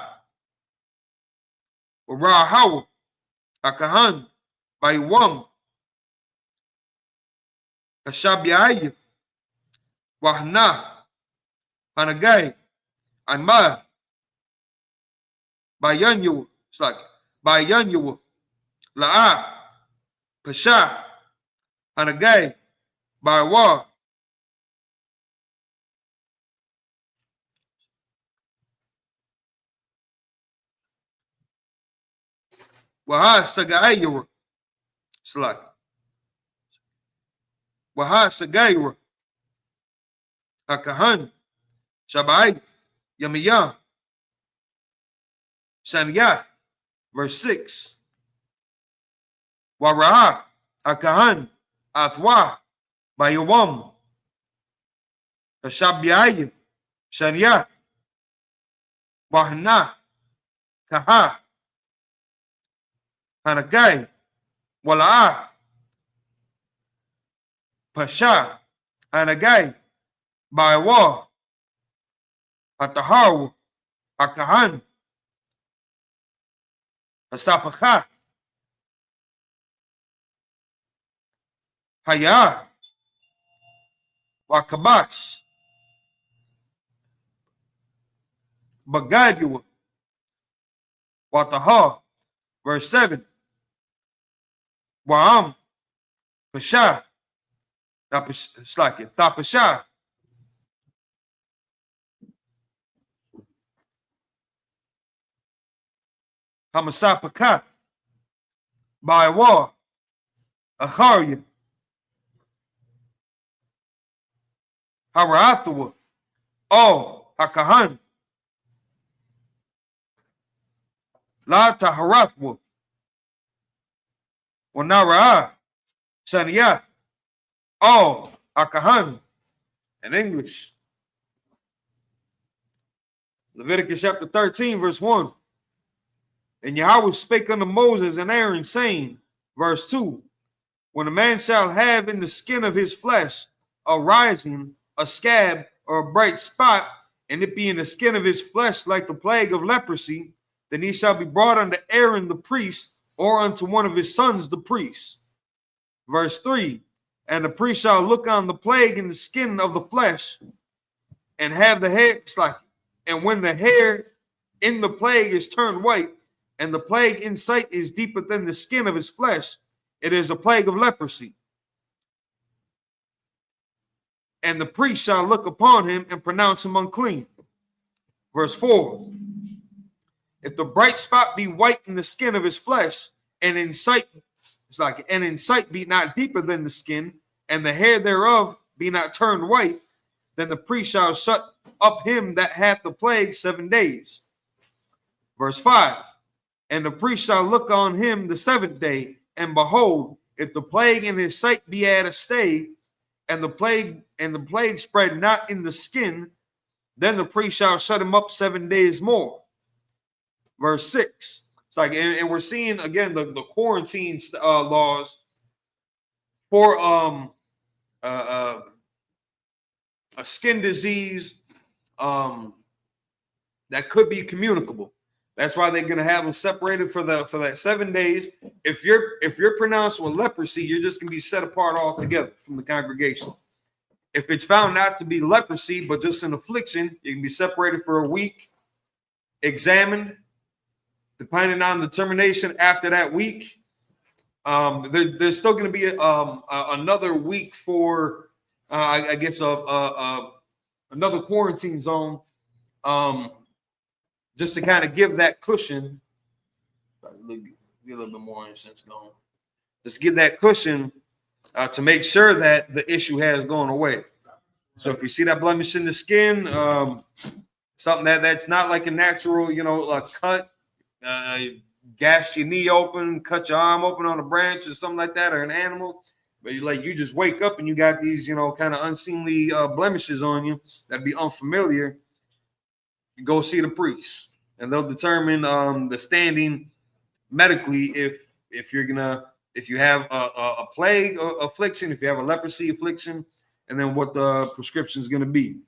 Rahaw. Hakahan. Baiwam. Hashabiay. Wahna. Hanagai. Anma. Bayanyu. It's like Bayanyu. La'a. Pasha. Hanagai. Barwa. Waha Sagayur. It's like Waha Sagayur. Hakahan. Shabai. Yamiyah. Shamiyah. Verse 6. Waraha. Hakahan. Athwa. Bayawam. Hashabiay. Shaniyah. Wahna. Kaha. Hanagai. Wala'a. Pasha. Hanagai. Baywa. Atahaw. Akahan. Asapakha. Haya. Wakabas. Bagadu. Wataha. Verse 7. Wa'am. Pasha. It's like it. Thapasha. Hamasapaka. By war. Acharya. Harathwa. Oh, Hakahan. La Taharathwa. Wanara. Saniyah. Oh, Hakahan. In English. Leviticus chapter 13, verse 1. And Yahweh spake unto Moses and Aaron, saying, verse 2, when a man shall have in the skin of his flesh a rising, a scab, or a bright spot, and it be in the skin of his flesh like the plague of leprosy, then he shall be brought unto Aaron the priest, or unto one of his sons the priest. Verse 3, and the priest shall look on the plague in the skin of the flesh, and have the hair, and when the hair in the plague is turned white, and the plague in sight is deeper than the skin of his flesh, it is a plague of leprosy. And the priest shall look upon him and pronounce him unclean. Verse 4. If the bright spot be white in the skin of his flesh, and in sight, be not deeper than the skin, and the hair thereof be not turned white, then the priest shall shut up him that hath the plague 7 days. Verse 5. And the priest shall look on him the 7th day, and behold, if the plague in his sight be at a stay, and the and the plague spread not in the skin, then the priest shall shut him up 7 days more. Verse 6. It's like, and we're seeing again the quarantine laws for a skin disease that could be communicable. That's why they're going to have them separated for that 7 days. If you're pronounced with leprosy, you're just going to be set apart altogether from the congregation. If it's found not to be leprosy, but just an affliction, you can be separated for a week, examined. Depending on the determination after that week, there's still going to be another week for, I guess, another quarantine zone, just to kind of give that cushion. Get a little bit more incense going. Just give that cushion to make sure that the issue has gone away. So if you see that blemish in the skin, something that's not like a natural, a cut, gash your knee open, cut your arm open on a branch or something like that, or an animal, but you just wake up and you got these, kind of unseemly blemishes on you that'd be unfamiliar. You go see the priest, and they'll determine the standing medically if you have a plague affliction, if you have a leprosy affliction, and then what the prescription is going to be.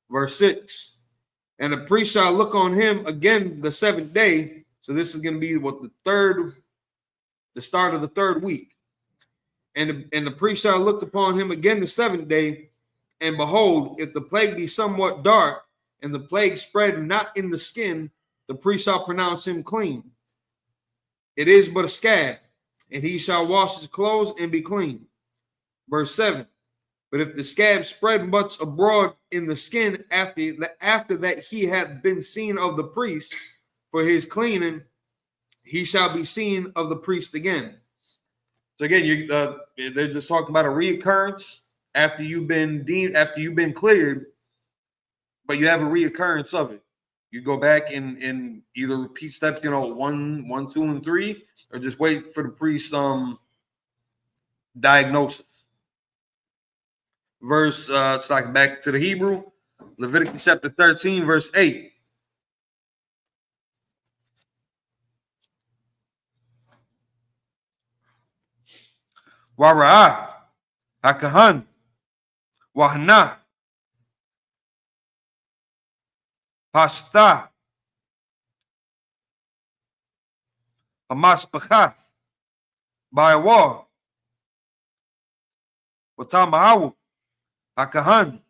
Verse 6. And the priest shall look on him again the 7th day. So this is going to be the start of the 3rd week. And the priest shall look upon him again the 7th day. And behold, if the plague be somewhat dark, and the plague spread not in the skin, the priest shall pronounce him clean. It is but a scab, and he shall wash his clothes and be clean. Verse 7. But if the scab spread much abroad in the skin after that he hath been seen of the priest for his cleaning, he shall be seen of the priest again. So again, they're just talking about a reoccurrence after you've been cleared, but you have a reoccurrence of it. You go back and either repeat steps, 1, 2, and 3, or just wait for the priest's diagnosis. Verse, it's like back to the Hebrew, Leviticus chapter 13, verse 8. Wara'ah, hakahan, wahna, pashta, hamaspachaf, bayawar, watamahawu, hakahan,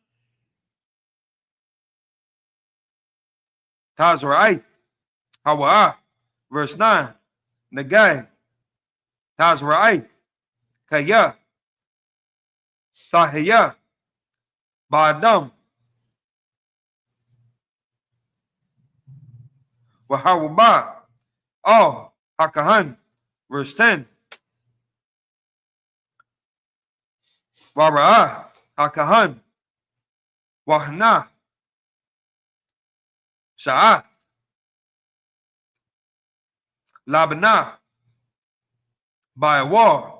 Tazra'ith, Hawa'ah, verse 9, Nagai, Tazra'ith, Kaya, Tahiyah, Ba'adam, Wahawaba, Oh, Hakahan, verse 10, Wara'ah, Hakahan, Wahna, Sha'ath, Labana, by a wall,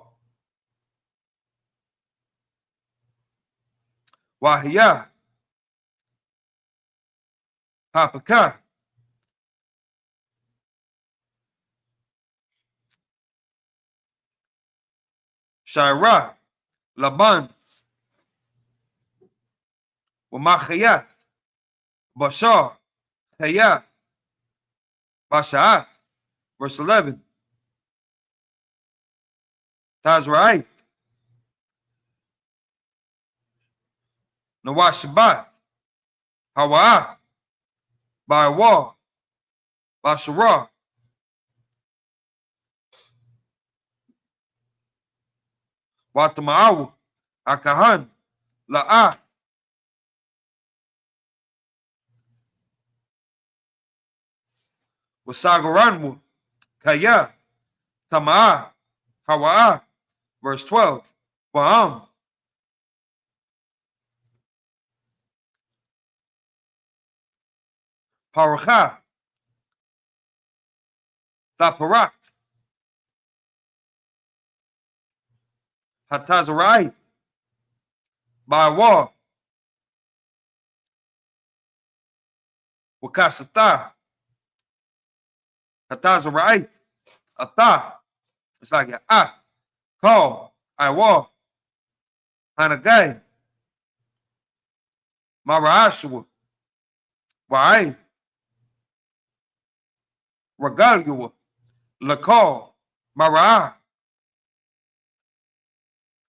Wahiyah, Hapaka, Shaira, Laban, Wamachayath, Bashar, Hayah, Basha'ath, verse 11, Tazra'ith, Nawashabath, Hawa'ah, Ba'awah, Basharah, Watama'awu, Akahan, La'ah, Wasagaranwu, Kaya, Tama'ah, Hawa'ah, verse 12, Wa'am, Paracha, Thaparak, Hatazara'ith, by war. Wakasata. Hataza right. Ata. It's like call. I war. Hanagai. Maraashua. Why? Regalia. Lakal. Mara.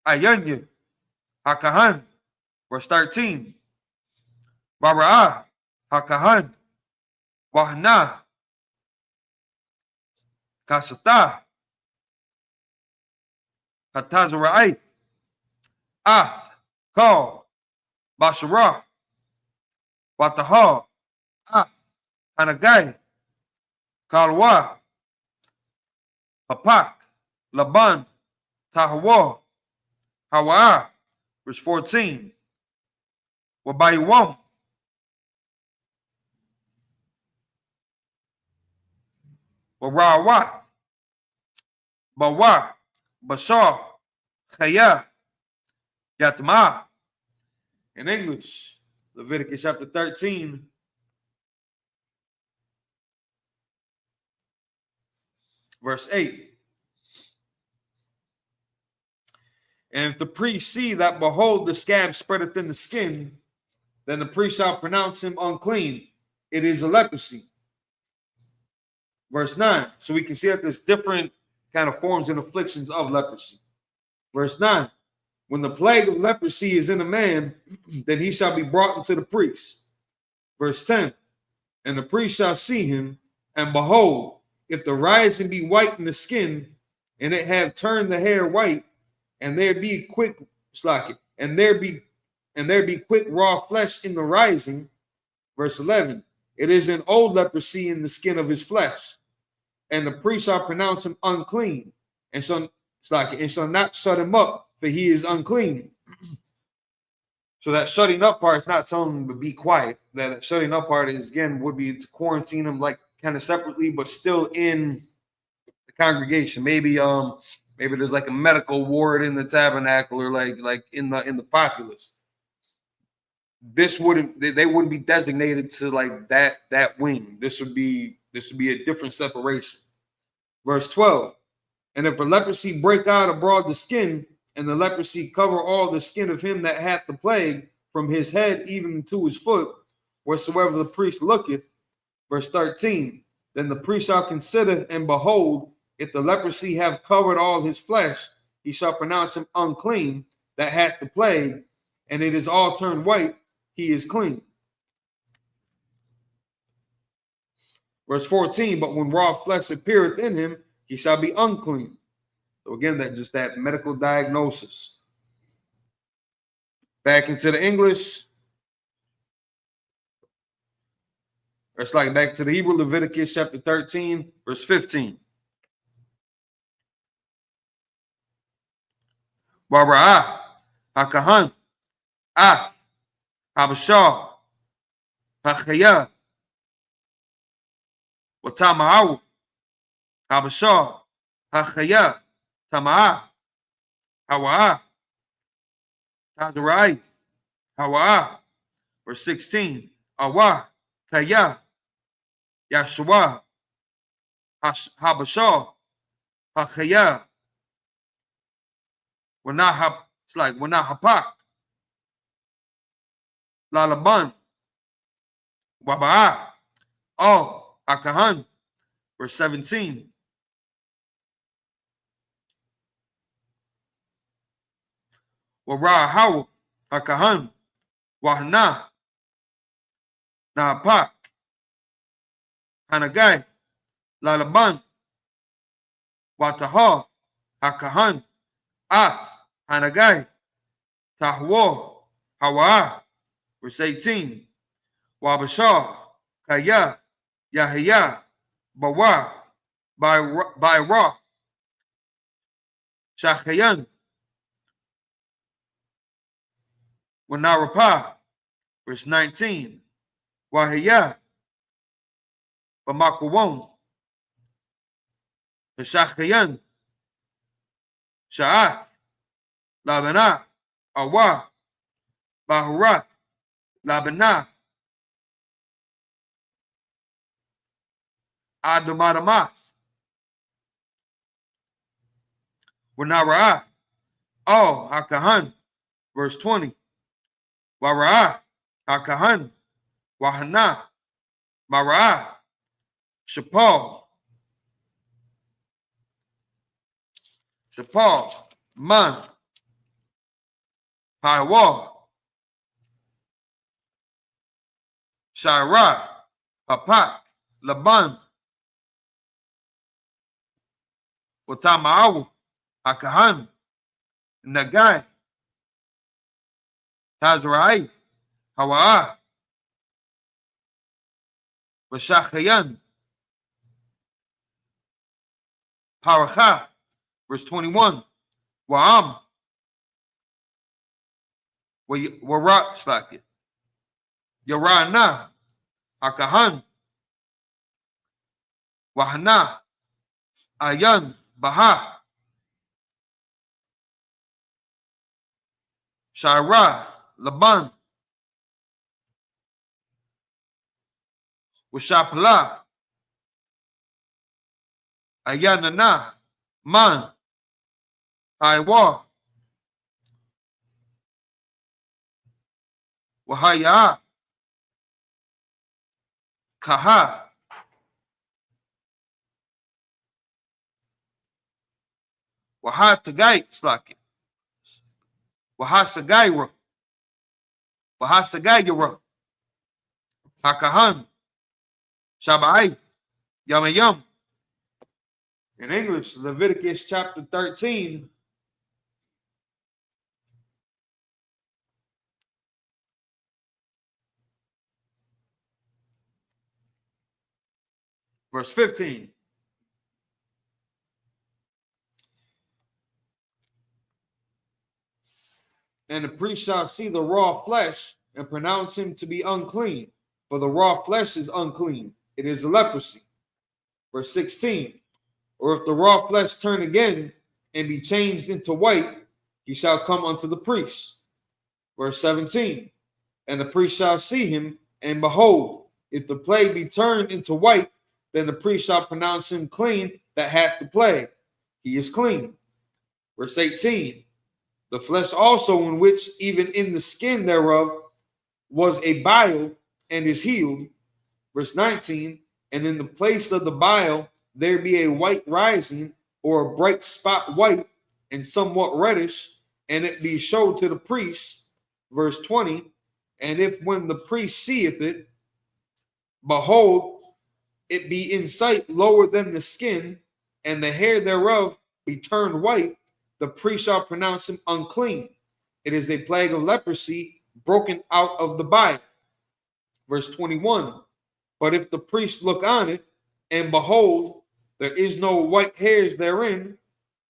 Ayanya. Hakahan. Verse 13. Mara. Hakahan. Wahna. Kasata. Hatazarai. Ath. Call. Bashara. Wataha. Ath. Hanagai. Kalwa. Hapak. Laban. Tahawa. Hawa. Verse 14. Wabayuwam. Warawath. Bawa. Bashar. Chaya. Yatma. In English, Leviticus chapter 13, verse 8. And if the priest see that, behold, the scab spreadeth in the skin, then the priest shall pronounce him unclean. It is a leprosy. Verse 9. So we can see that there's different kind of forms and afflictions of leprosy. Verse 9. When the plague of leprosy is in a man, then he shall be brought unto the priest. Verse 10. And the priest shall see him, and behold, if the rising be white in the skin, and it have turned the hair white, and there be quick slack, and there be quick raw flesh in the rising. Verse 11. It is an old leprosy in the skin of his flesh, and the priest shall pronounce him unclean, and shall not shut him up, for he is unclean. So that shutting up part is not telling him to be quiet. That shutting up part is, again, would be to quarantine him like kind of separately, but still in the congregation. Maybe there's like a medical ward in the tabernacle, or like in the populace. They wouldn't be designated to like that wing. This would be a different separation. Verse 12. And if a leprosy break out abroad the skin, and the leprosy cover all the skin of him that hath the plague, from his head even to his foot, wheresoever the priest looketh. Verse 13. Then the priest shall consider, and behold, if the leprosy have covered all his flesh, he shall pronounce him unclean that hath the plague, and it is all turned white, he is clean. Verse 14. But when raw flesh appeareth in him, he shall be unclean. So again, that medical diagnosis. Back into the English. It's like back to the Hebrew, Leviticus chapter 13, verse 15. Wara'ah, hakahan, habashah, hachaya, watama'aw, habashah, hachaya, Tama'ah, Hawa'ah, Tazarai, Hawa'ah. Verse 16. Awah, Kaya, Yashua, Habashah, Hachaya. It's like Wanahapak, Lalaban, Waba'ah, Oh, Akahan. Verse 17. Warahaw, Hakahan, Wahna, Napak, Hanagai, Lalaban, Wataha, Hakahan, Hanagai, Tahwa, Hawa. Verse 18. Wabashah, Kaya, Yahya, Bawa, Ra, Shachayan, Wanarapa. Verse 19. Wahaya, Bamakwon, Shachayan, Sha'ath, Labana, Awa, Bahurath, Labanah, Adamadamath, Wanara'ah, Oh, Hakahan, verse 20. Wara'ah, Hakahan, Wahana, Mara'ah, Shapal, Man, Paiwa, Shirah, Hapak, Laban, Watama'awu, Hakahan, Nagai, Tazra'if, Hawa'ah, Vashachayan, Paracha, verse 21. Wa'am, Warak, Slaki, Yarana, Hakahan, Wahana, Ayan, Baha, Shirah, Laban, Washapala, Ayanana, Man, Iwa, Wahaya, Kaha, Wahatagay, Slaki, Wahasagaira, Wahasagayara, Hakahan, Shabai, Yamayam. In English, Leviticus chapter 13, verse 15. And the priest shall see the raw flesh and pronounce him to be unclean, for the raw flesh is unclean. It is leprosy. Verse 16. Or if the raw flesh turn again and be changed into white, he shall come unto the priest. Verse 17. And the priest shall see him, and behold, if the plague be turned into white, then the priest shall pronounce him clean that hath the plague. He is clean. Verse 18. The flesh also, in which even in the skin thereof was a bile and is healed. Verse 19. And in the place of the bile there be a white rising, or a bright spot white and somewhat reddish, and it be showed to the priest. Verse 20. And if when the priest seeth it, behold, it be in sight lower than the skin, and the hair thereof be turned white, the priest shall pronounce him unclean. It is a plague of leprosy broken out of the bile. Verse 21. But if the priest look on it, and behold, there is no white hairs therein,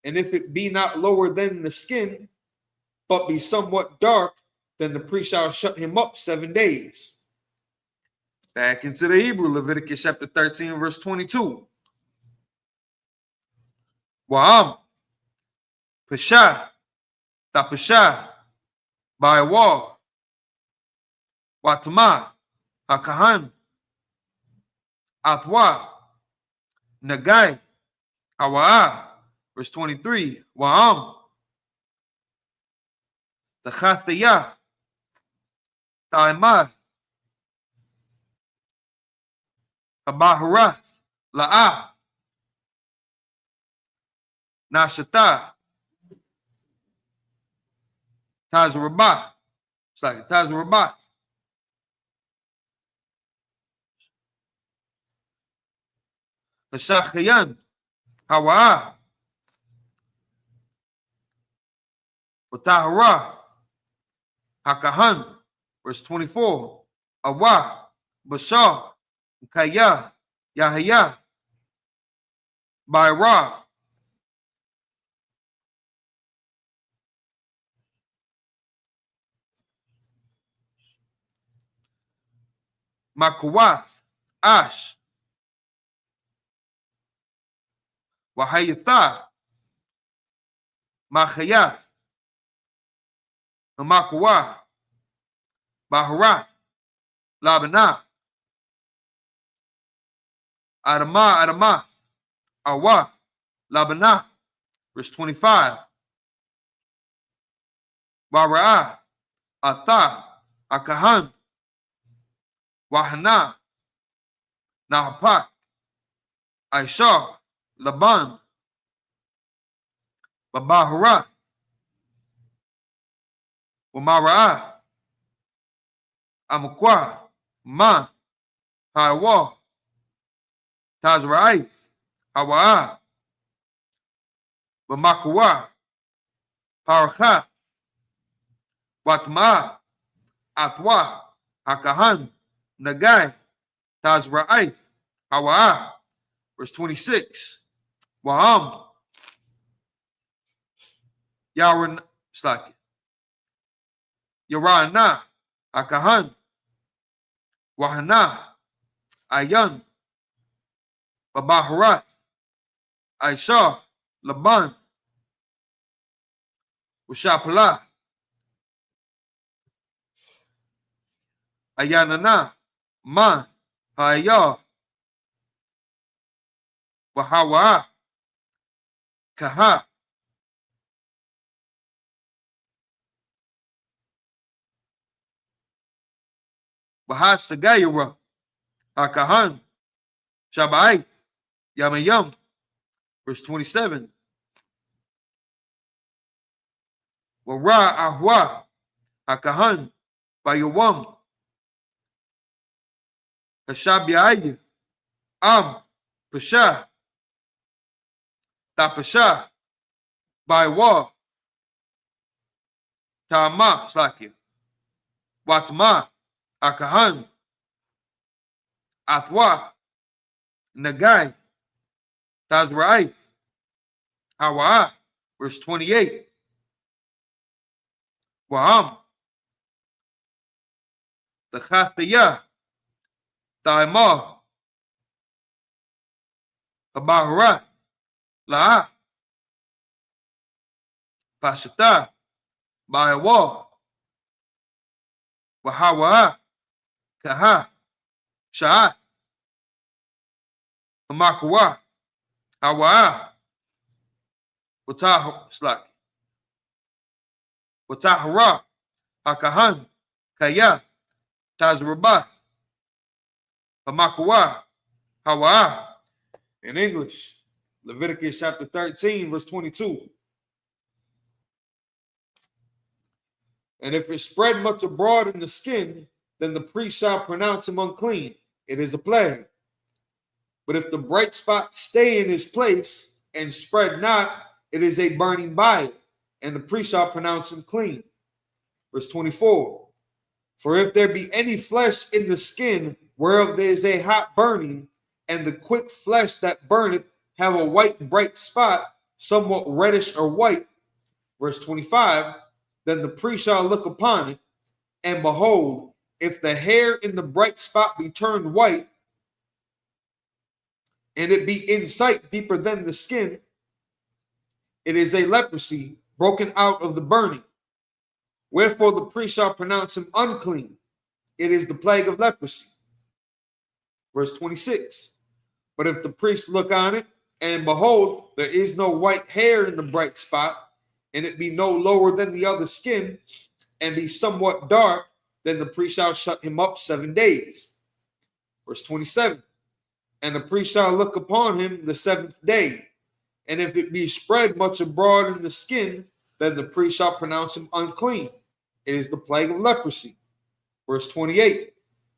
and if it be not lower than the skin, but be somewhat dark, then the priest shall shut him up 7 days. Back into the Hebrew, Leviticus chapter 13, verse 22. Wa'am, Pesha, Tapesha, Baiwa, Watama, Hakahan, Atwa, Nagai, Hawa'a, verse 23. Wa'am, the Chathiyah, Taimah, Habahurath, La'ah, Nashata, Tazarabah. It's like Tazarabah. Hashachayan, Hawa'a, Watahara, Hakahan, verse 24. Awa, Bashar, Kaya, Yahya, Baira, Makuwath, Ash, Wahayatha, Machayath, Makuwa, Baharath, Labanah, Adamath, Awa, Labanah. Verse 25. Bara'ah, Atha, Akahan, Wahana, Nahapak, Aisha, Laban, Babahara, Wamara'ah, Amakwa, Ma, Hawa, Tazraif, Hawa, Bamakuwa, Parakha, Watma, Atwa, Akahan, Nagai, Tazraif, Hawa. Verse 26. Waham, Yaran, Slaki, Yarana, Akahan, Wahana, Ayan, Babaharat, Aisha, Laban, Ushapala, Ayanana, Man, Haya, Wahawa, Kaha, Wahasagayara, Akahan, Shabai, Yamayam. Verse 27. Wara Ahwa, Akahan, Bayawam, Hashabiaya, Am, Pasha, Tapasha, Baywa, Tama, Slakia, Watma, Akahan, Atwa, Nagai, Tazraif, Hawa. Verse 28. Waham, the Chathiyah, Taimah, Abaharat, La'ah, Pasata, Bayawa, Wahawa, Kaha, Sha'at, Amakuwa, Hawa, Slaki, Watahara, Akahan, Kaya, Tazrabath, Amakuwa, Hawa. In English, Leviticus chapter 13, verse 22. And if it spread much abroad in the skin, then the priest shall pronounce him unclean. It is a plague. But if the bright spot stay in his place and spread not, it is a burning bile, and the priest shall pronounce him clean. Verse 24. For if there be any flesh in the skin, whereof there is a hot burning, and the quick flesh that burneth have a white bright spot, somewhat reddish or white. Verse 25. Then the priest shall look upon it, and behold, if the hair in the bright spot be turned white, and it be in sight deeper than the skin, it is a leprosy broken out of the burning. Wherefore the priest shall pronounce him unclean. It is the plague of leprosy. Verse 26. But if the priest look on it, and behold, there is no white hair in the bright spot, and it be no lower than the other skin, and be somewhat dark, then the priest shall shut him up 7 days. Verse 27. And the priest shall look upon him the 7th day, and if it be spread much abroad in the skin, then the priest shall pronounce him unclean. It is the plague of leprosy. Verse 28.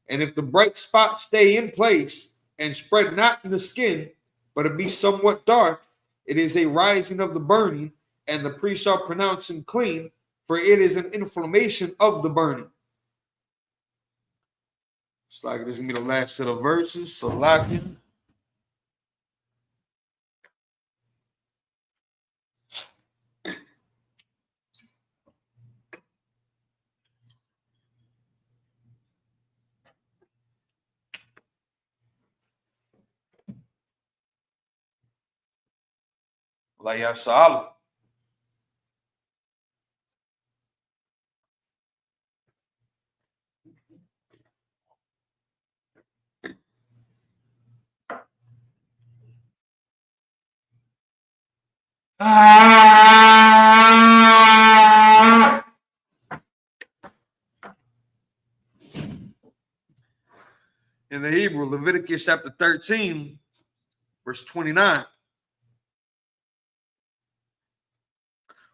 And if the bright spot stay in place and spread not in the skin, but it be somewhat dark, it is a rising of the burning, and the priest shall pronounce him clean, for it is an inflammation of the burning. It's like this is gonna be the last set of verses. So lock in. Like ya shala. In the Hebrew, Leviticus chapter 13, verse 29.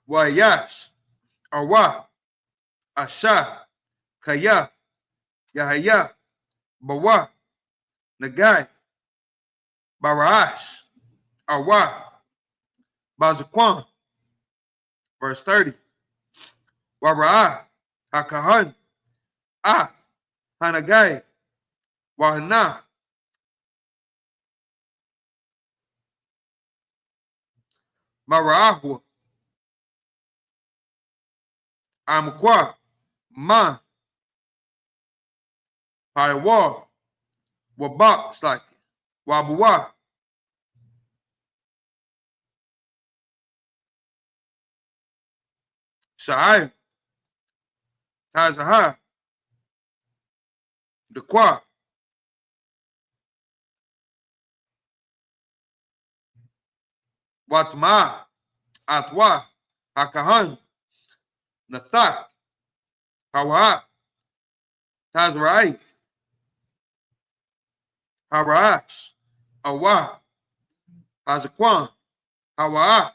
Wayash, Awa, Asha, Kaya, Yahaya, Bawa, Nagai, Barash, Awa, Bazakwan. Verse 30. Wara'ah, Hakahan, Ah, Hanagai, Wahana, Mara'ahwa, Amqua, Ma, Haiwa, Wabak, it's like Wabuwa, Sha'ai, Tazaha, Dequa, Watma, Atwa, Hakahan, Nathak, Hawa, Tazraif, Harash, Awa, Hazakwan, Hawa.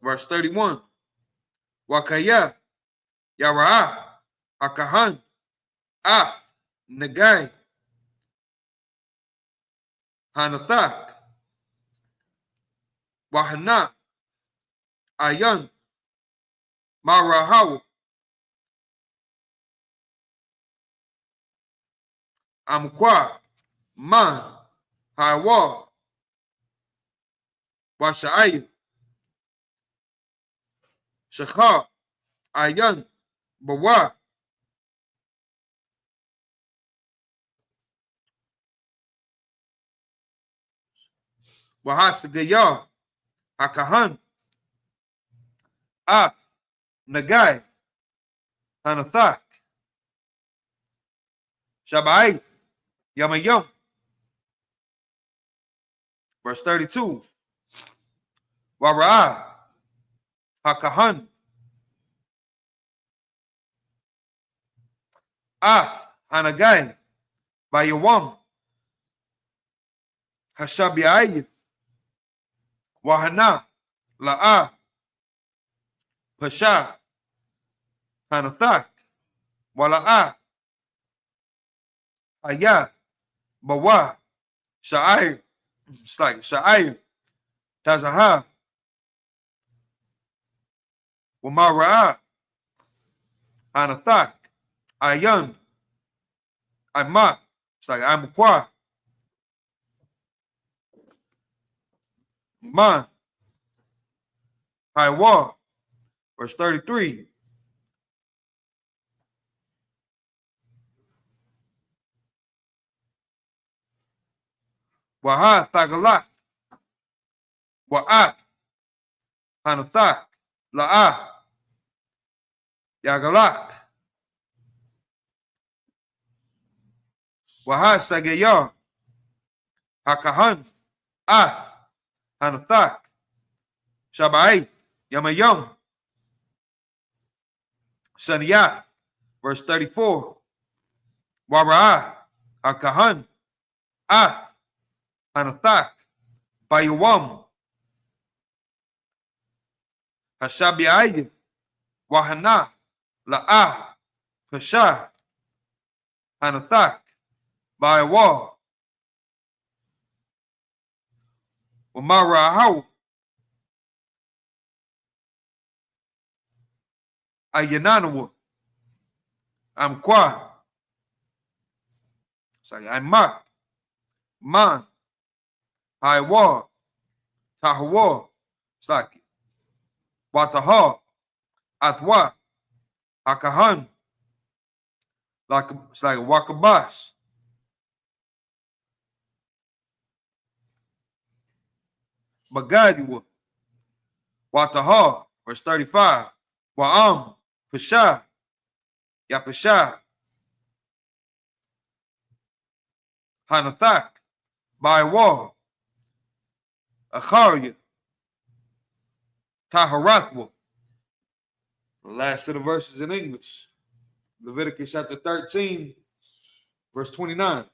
Verse 31. Wakaya, Yara'ah, Akahan, Ah, Nagai, Hanathak, Wahana, Ayan, Marahawa, Amqua, Man, Hawa, Washa'ay, Shakha, Ayan, Bawa, Wahasagaya, Akahan, Ah, Nagai, Hanathak, Shabai, Yamayam. Verse 32. Wara'ah, Hakahan, Ah, Hanagai, Bayawam, Hashabiai, Wahana, La'ah, Pasha, Hanathak, Wala'ah, Ayah, Bawa, Sha'ai, it's like Sha'ai, Tazaha, Wamara'ah, Hanathak, Ayan, Amak, it's like Amqua, Man, Haiwa. Verse 33. Waha Thagalak, Wa'at, Hanathak, La'ah, Yagalak, Waha Sagaya, Hakahan, Ath, Hanathak, Shabai, Yamayam, Saniyah. Verse 34. Wara'ah, Hakahan, Ath, Hanathak, Bayawam, Hashabi'ai, Wahana, La'ah, Pasha, Hanathak, Bayawa, Wamara'ahu, Ayananawa, Amqua, sorry, Amak, Man, Haiwa, Tahawa, Saki, Wataha, Athwa, Hakahan, like it's like Wakabas, Bagadiwa, Wataha, Verse 35. Wa'am, Pesha, Yapesha, Hanathak, Baiwa, Acharya, Taharathwa. The last of the verses in English. Leviticus chapter 13, verse 29.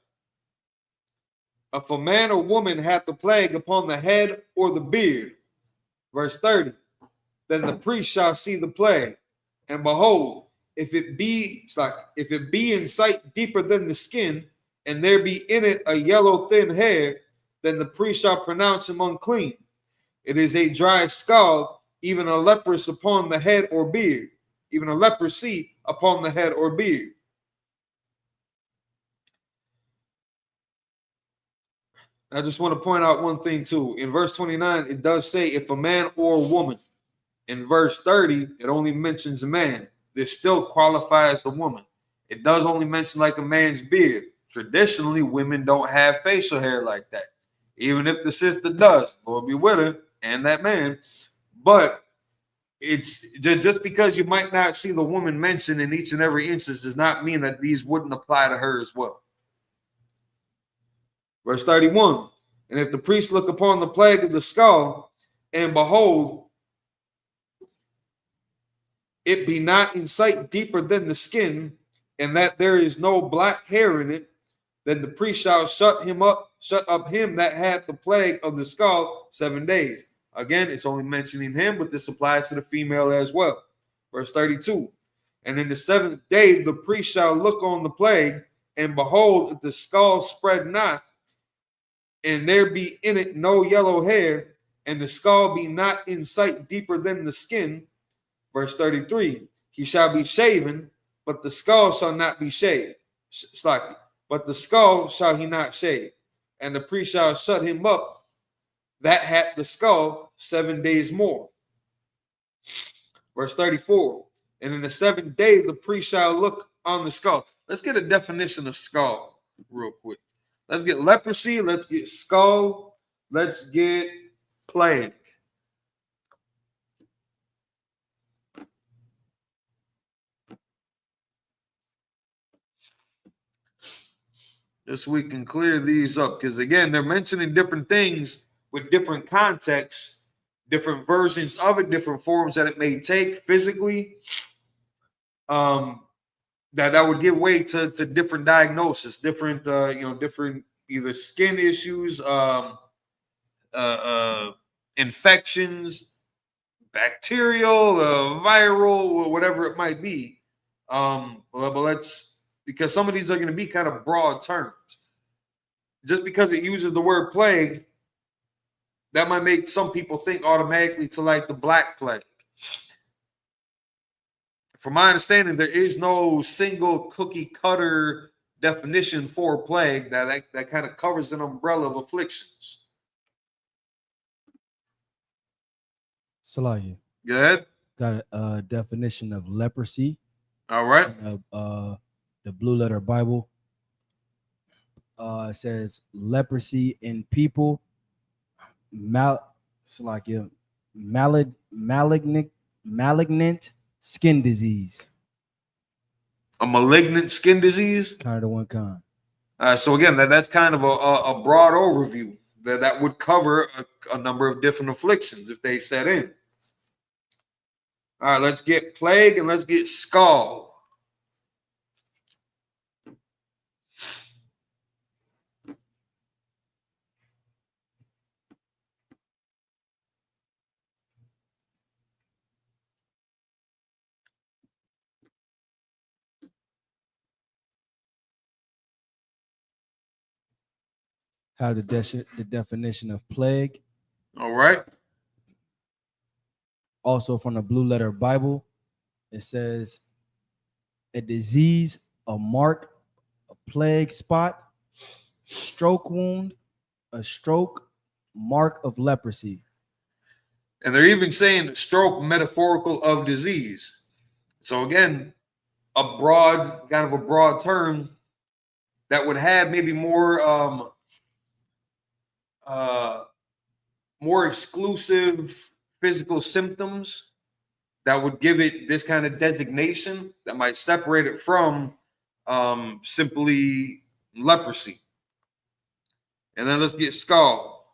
If a man or woman hath the plague upon the head or the beard, verse 30, then the priest shall see the plague, and behold, if it be in sight deeper than the skin, and there be in it a yellow thin hair, then the priest shall pronounce him unclean. It is a dry scald, even a leprous upon the head or beard, even a leprosy upon the head or beard. I just want to point out one thing too. In verse 29, it does say if a man or a woman. In verse 30, it only mentions a man. This still qualifies the woman. It does only mention like a man's beard. Traditionally, women don't have facial hair like that. Even if the sister does, Lord be with her and that man. But it's just because you might not see the woman mentioned in each and every instance does not mean that these wouldn't apply to her as well. Verse 31, and if the priest look upon the plague of the skull, and behold, it be not in sight deeper than the skin, and that there is no black hair in it, then the priest shall shut up him that hath the plague of the skull 7 days. Again, it's only mentioning him, but this applies to the female as well. Verse 32, and in the 7th day the priest shall look on the plague, and behold, if the skull spread not, and there be in it no yellow hair, and the skull be not in sight deeper than the skin. Verse 33, he shall be shaven, but the skull shall not be shaved. Slightly, but the skull shall he not shave. And the priest shall shut him up that hath the skull 7 days more. Verse 34, and in the 7th day the priest shall look on the skull. Let's get a definition of skull real quick. Let's get leprosy. Let's get skull. Let's get plague. Just so we can clear these up. Because again, they're mentioning different things with different contexts, different versions of it, different forms that it may take physically. That would give way to different diagnoses, different different either skin issues, infections, bacterial, viral, whatever it might be. But because some of these are going to be kind of broad terms. Just because it uses the word plague, that might make some people think automatically to like the Black Plague. From my understanding, there is no single cookie cutter definition for plague that kind of covers an umbrella of afflictions. Salahi. Go ahead. Got a definition of leprosy. All right. The Blue Letter Bible. It says leprosy in people, malignant skin disease. A malignant skin disease? Kind of the one kind. So again, that's kind of a broad overview that would cover a number of different afflictions if they set in. All right, let's get plague and let's get skull. Have the definition of plague. All right. Also from the Blue Letter Bible, it says a disease, a mark, a plague spot, stroke wound, a stroke, mark of leprosy. And they're even saying stroke metaphorical of disease. So again, a broad term that would have maybe more exclusive physical symptoms that would give it this kind of designation that might separate it from simply leprosy. And then let's get skull.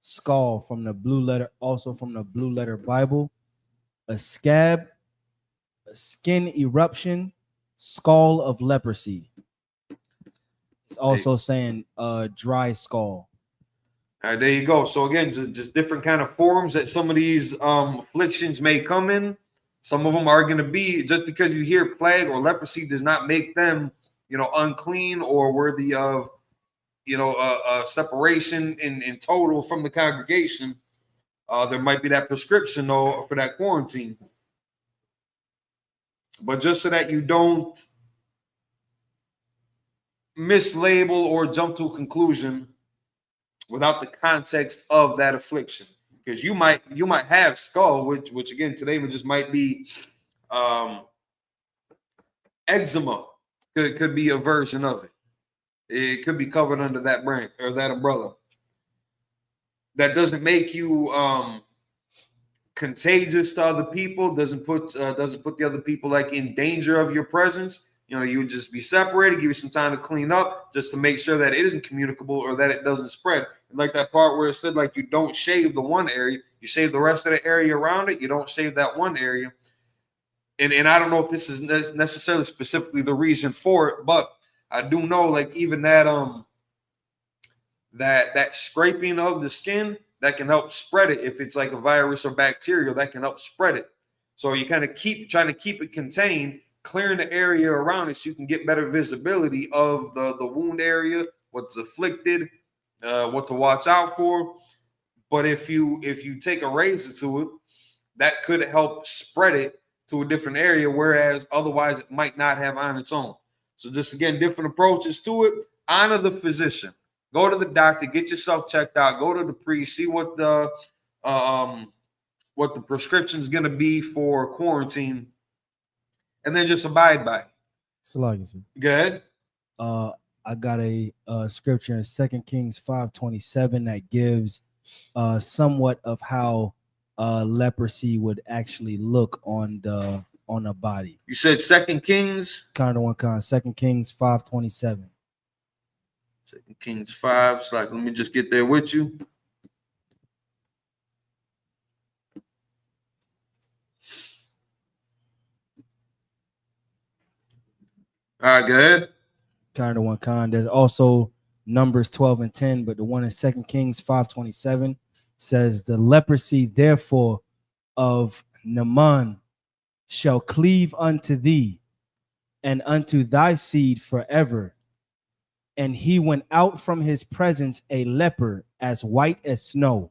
Skull from the blue letter, also from the blue letter Bible. A scab, a skin eruption, skull of leprosy. It's also saying dry skull. All right, there you go. So again, just different kind of forms that some of these afflictions may come in. Some of them are going to be, just because you hear plague or leprosy does not make them, unclean or worthy of, separation in total from the congregation. There might be that prescription though for that quarantine. But just so that you don't mislabel or jump to a conclusion without the context of that affliction, because you might have skull, which again today just might be eczema. Could be a version of it. It could be covered under that brand or that umbrella. That doesn't make you contagious to other people. Doesn't put the other people like in danger of your presence. You would just be separated, give you some time to clean up, just to make sure that it isn't communicable or that it doesn't spread. And like that part where it said, like, you don't shave the one area, you shave the rest of the area around it. You don't shave that one area. And I don't know if this is necessarily specifically the reason for it, but I do know, like, even that that scraping of the skin, that can help spread it. If it's like a virus or bacteria, that can help spread it. So you kind of trying to keep it contained, clearing the area around it so you can get better visibility of the wound area, what's afflicted, what to watch out for. But if you take a razor to it, that could help spread it to a different area, whereas otherwise it might not have on its own. So just again, different approaches to it. Honor the physician. Go to the doctor, get yourself checked out, go to the priest, see what the prescription is going to be for quarantine, and then just abide by it. Salagas. Good. I got a scripture in 2 Kings 5:27 that gives somewhat of how leprosy would actually look on a body. You said 2 Kings? 2 Kings 5:27. 2 Kings 5. It's like, let me just get there with you. All right, go ahead. There's also Numbers 12 and 10, but the one in 2 Kings 5:27 says, the leprosy therefore of Naaman shall cleave unto thee and unto thy seed forever. And he went out from his presence a leper as white as snow.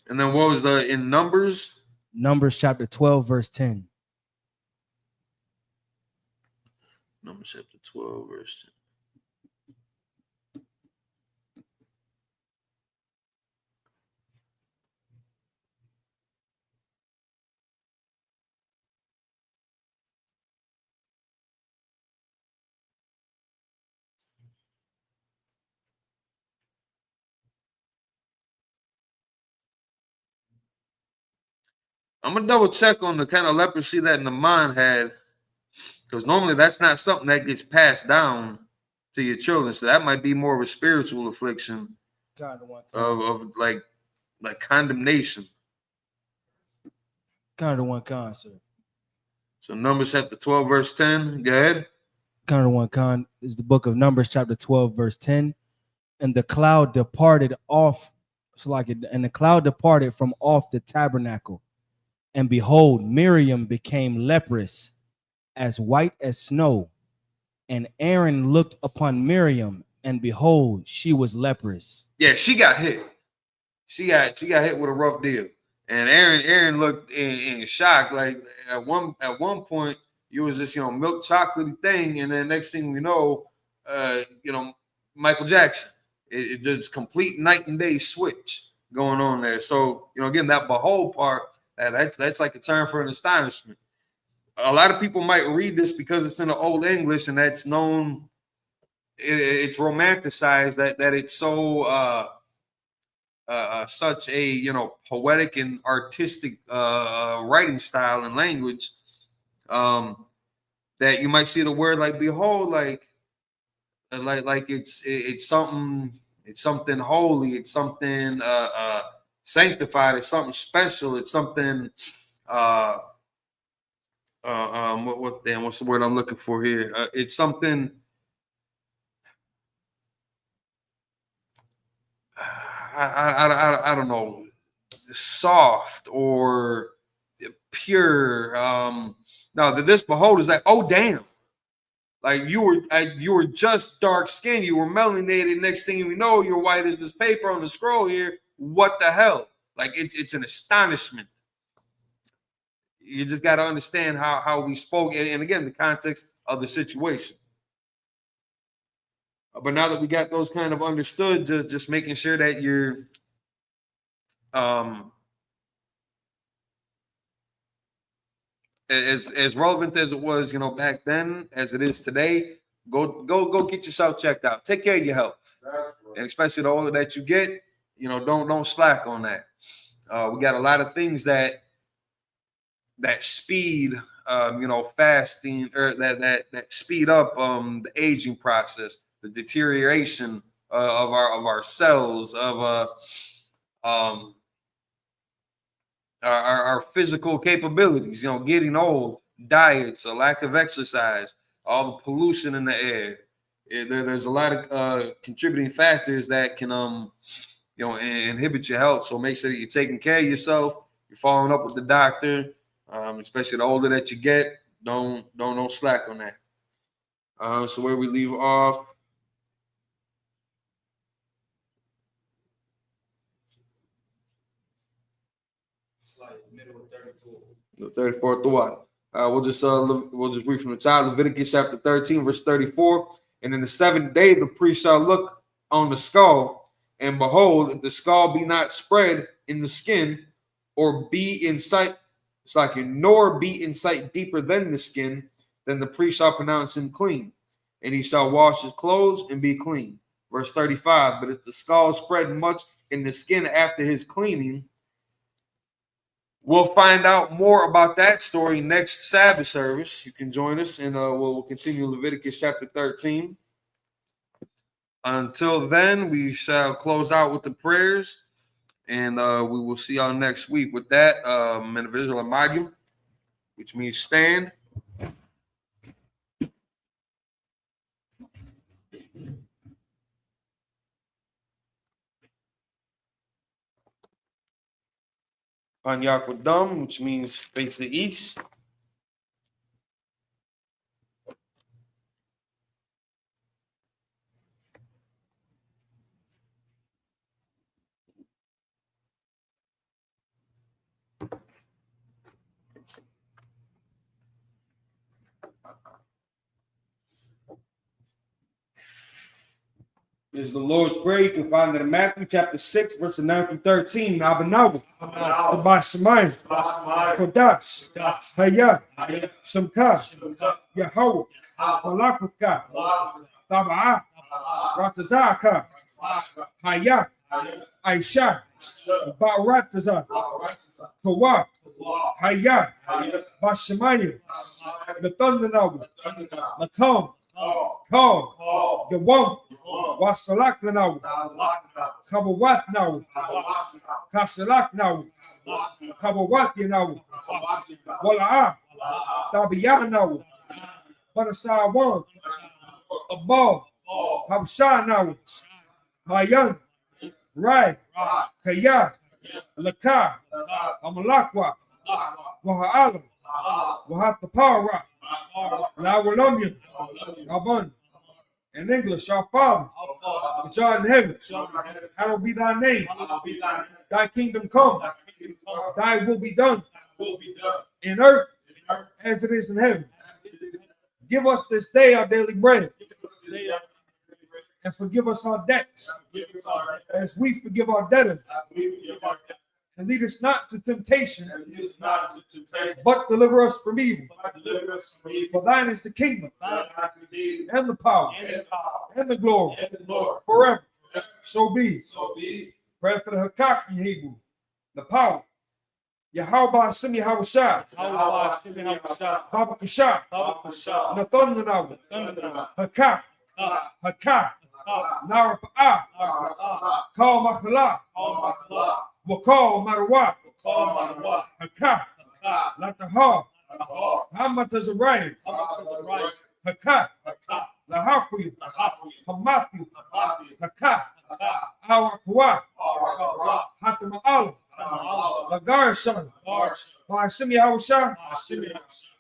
And then what was in Numbers? Numbers chapter 12, verse 10. Numbers chapter 12, verse 10. I'm going to double check on the kind of leprosy that Naaman had, because normally that's not something that gets passed down to your children. So that might be more of a spiritual affliction of like condemnation. Sir. So Numbers chapter 12, verse 10. Go ahead. Is the book of Numbers chapter 12, verse 10. And the cloud departed off, and the cloud departed from off the tabernacle. And behold, Miriam became leprous, as white as snow. And Aaron looked upon Miriam, and behold, she was leprous. Yeah, she got hit. She got hit with a rough deal. And Aaron looked in shock. Like at one point, it was this milk chocolatey thing, and then next thing we know, Michael Jackson. It just complete night and day switch going on there. So again, that behold part. That's like a term for an astonishment. A lot of people might read this because it's in the Old English, and that's known. It's romanticized that it's so such a poetic and artistic writing style and language, that you might see the word like behold, like it's something holy, it's something sanctified, it's something special, it's something what's the word I'm looking for here? It's something I don't know, soft or pure. Now that this behold is like, oh damn, like you were just dark skinned, you were melanated. Next thing you know, you're white as this paper on the scroll here. What the hell? Like it's an astonishment. You just got to understand how we spoke, and again, the context of the situation. But now that we got those kind of understood, just making sure that you're as relevant as it was, back then as it is today. Go get yourself checked out. Take care of your health, and especially the older that you get, don't slack on that. We got a lot of things that speed, fasting, or that speed up the aging process, the deterioration of our cells, of our physical capabilities. Getting old, diets, a lack of exercise, all the pollution in the air. There's a lot of contributing factors that can inhibit your health. So make sure that you're taking care of yourself. You're following up with the doctor. Especially the older that you get, don't slack on that. So where we leave off, It's like middle of 34. 34 through what? We'll just read from the top. Leviticus chapter 13, verse 34. And in the seventh day, the priest shall look on the skull, and behold, if the skull be not spread in the skin, or be in sight, nor be in sight deeper than the skin, then the priest shall pronounce him clean, and he shall wash his clothes and be clean. Verse 35. But if the skull spread much in the skin after his cleaning, we'll find out more about that story next Sabbath service. You can join us, and we'll continue Leviticus chapter 13. Until then, we shall close out with the prayers, and we will see y'all next week. With that, Menavizal Amagim, which means stand. Anyakodam, which means face the east. This is the Lord's Prayer. You can find it in Matthew chapter 6, verses 9 through 13. Abanawa, Tabashamai, Kodash, Hayat, Shamka, Yahweh, Malakuka, Taba'a, Ratazaka, Hayat, Aisha, Barataza, Kawak, Hayat, Bashamaya, the Thundanawa, Matom, Call, Yawam, Wasalak now, Kabawat now, Kasalak now, Kabawat now, Wala, Tabiya now, Banasawan, Above, Habsha now, Mayan, Rai, Kaya, Laka, Amalakwa, Waha'ala, Wahatapara, Lawalamian, Aban. In English, our Father, which art in heaven, hallowed be thy name. Thy kingdom come, thy will be done in earth as it is in heaven. Give us this day our daily bread, and forgive us our debts as we forgive our debtors. And lead us not to temptation, but deliver us from evil. For thine is the kingdom, and the power, and the glory, forever. So be. Pray for the Hakak in Hebrew. The power. Yahweh Simi Hawashah. Baba Kasha. Nathanawa. Hakak. Hakak. Narapa'ah. Call Makala. Wakal Marawat. Hakak. Latahar. Hamat is a rain. Hakak. Lahaku. Hamathu. Hakak. Awakwa. Hatama'al. Lagarshan. By Simi Hawashah.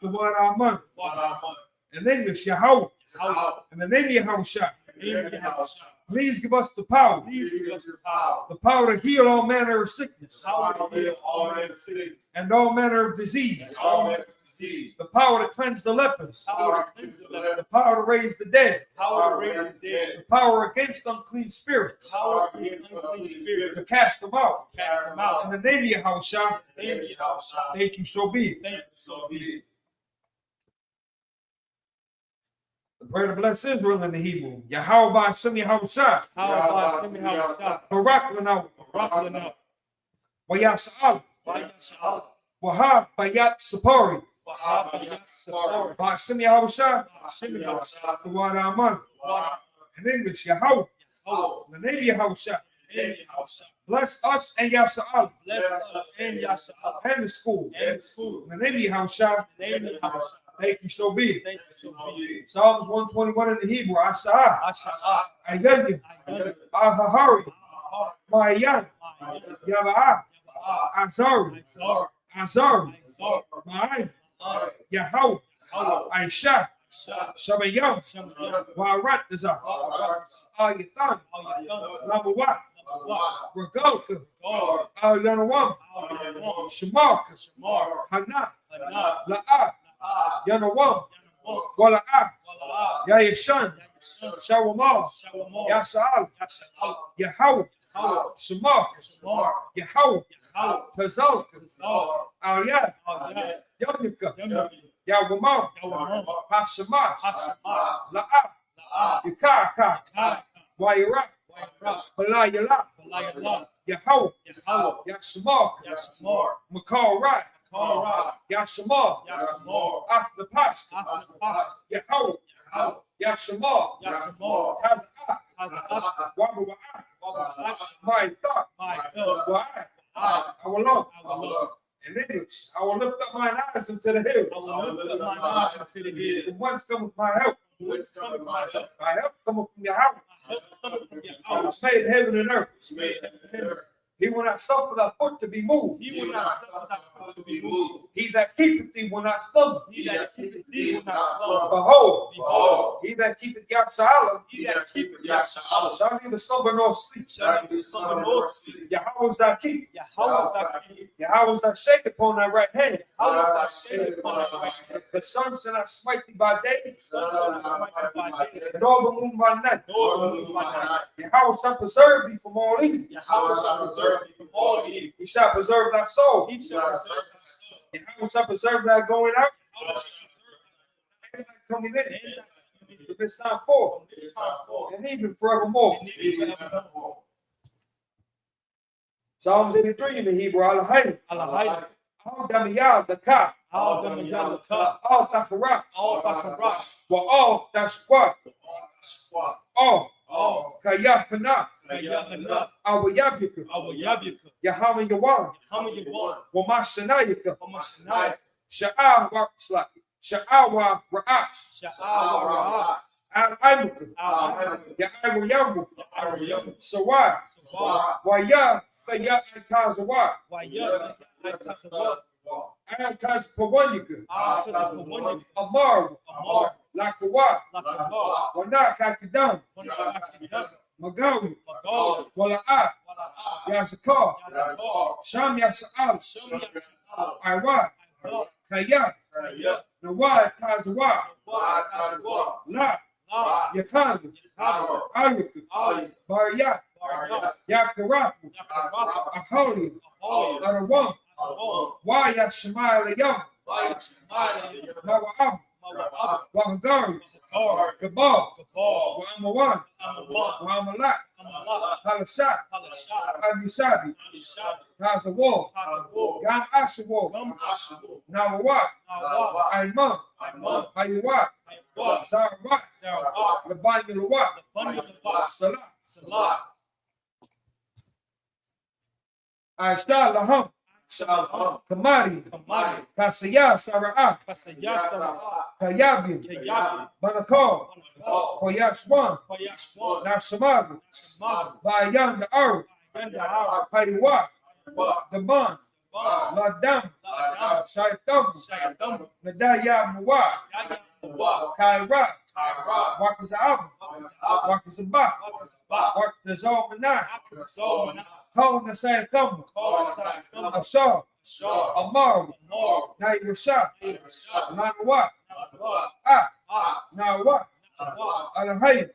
The word Aman. In English, Yahweh. In the name of Yahushua. Please give us the power. The power to heal all manner of sickness. And all manner of disease. The power to cleanse the lepers. The power to raise the dead. The power against unclean spirits. To cast them out. In the name of Yahushua. Thank you, so be it. The prayer to bless Israel in the Hebrew. Yahweh Simi Hawashah. Barak Lana. Wayasa'al. Wahab Bayat Sapari. By Simi Hawashah. The word Aman. In English, Yahweh. In the name of Yahushua. Bless us and Yasa'al. And the school. In the name of Yahushua. Thank you, so be it. Psalms 121 in the Hebrew. Asa'ah. Ayanya. Ahahari. Mayan. Yava'ah. Azari. Azari. Ma'ay. Yahweh. Aisha. Shabayam. Wa'arat Dazar. Ayatan. Lamawat. Regalka. Yanawam. Shamarka. Hana. La'ah. Yanawam. Wala'ah. Yayashan. Shawamah. Yasa'al. Yahweh. Shamarka. Yahweh. Tazalka. Aliyah. Yamika. Yawamah. Hashamash. La'ah. Yakaka. Wayara. Balayala. Yahweh. Yashamar. Makal Rai. Yashamar. After Pascha. Yahweh. Yashamar. Wabawa'ah. My thought. Wa'ah. Our Lord. In English, I will lift up mine eyes into the hills. From whence cometh my help? My help cometh from Yahweh. Which made heaven and earth. He will not suffer thy foot to be moved. He that keepeth thee will not stumble. Behold, he that keepeth Yahshua shall neither slumber nor sleep. Yahweh is thy keeper. Yahweh is thy shake upon thy right hand. The sun shall not smite thee by day, nor the moon by night. Yahweh shall preserve thee from all evil. He shall preserve thy soul. Yahweh shall preserve thy going out and thy coming in from this time forth and even forevermore. Psalms 83 in the Hebrew. Al-Hayy. Al-Damiyah, the Ka. Al-Takarak. Well, all that's what. All. Kayahana. Awayabika. Yahama Yawan. Wamashanayaka. Sha'awa Ra'ash. Al-Aimuka. Ya'awayamu. Sawai. Waya. Faya Ankazawa. Ankazpawanyaka. Amar. Lakawa. Wanakakadam. Magawi. Wala'ah. Yazakar. Sham Yasa'al. Iwa. Kaya. Nawai Kazawa. La. Yakan. Ayaka. Barya. Yakarafu. Aholi. Arawam. Waya Shemaiah Yam. Nawa'am. Wahagari, Gabal, Wa'amawan, Wa'amalak, Halashat, Amisabi, Tazawal, Gam Ashawal, Nawawat, Aiman, Hayawat, Zarawat, Labanulawat, Salah, Aishta Laham, Kamari, Kasaya Sara'ah, Kayabin, Banakal, Koyashwan, Nashamagu, Bayan the Arab, Paiwat, Daman, Ladam, Shaitam, Nadaya Muwad, Kairat, Wakazab, Wakazabak, Wakazalmanah, Kol Nasai Kum, Ashar, Amar, Nairashah, Nanawat, Nawat, Alahayat,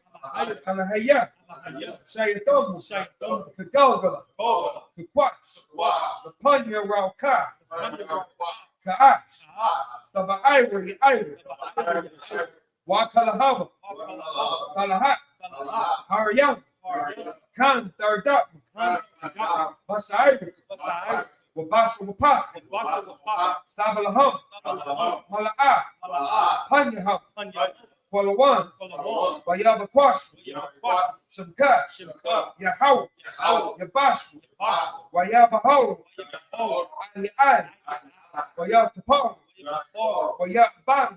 Alahayat, Shayatum, Kagalgala, Kakwash, the Panya Rauka, Kaash, the Ivory, Wakalahava, Talahat, Haryam, Khan Tardap, Basai, Wabasa Wapa, Sabalaham, Mala'a, Panyaham, Polawan, Wayabakwash, Shamka, Yahaw, Yabashu, Wayabaho, Ali, Wayatapar, Wayaban,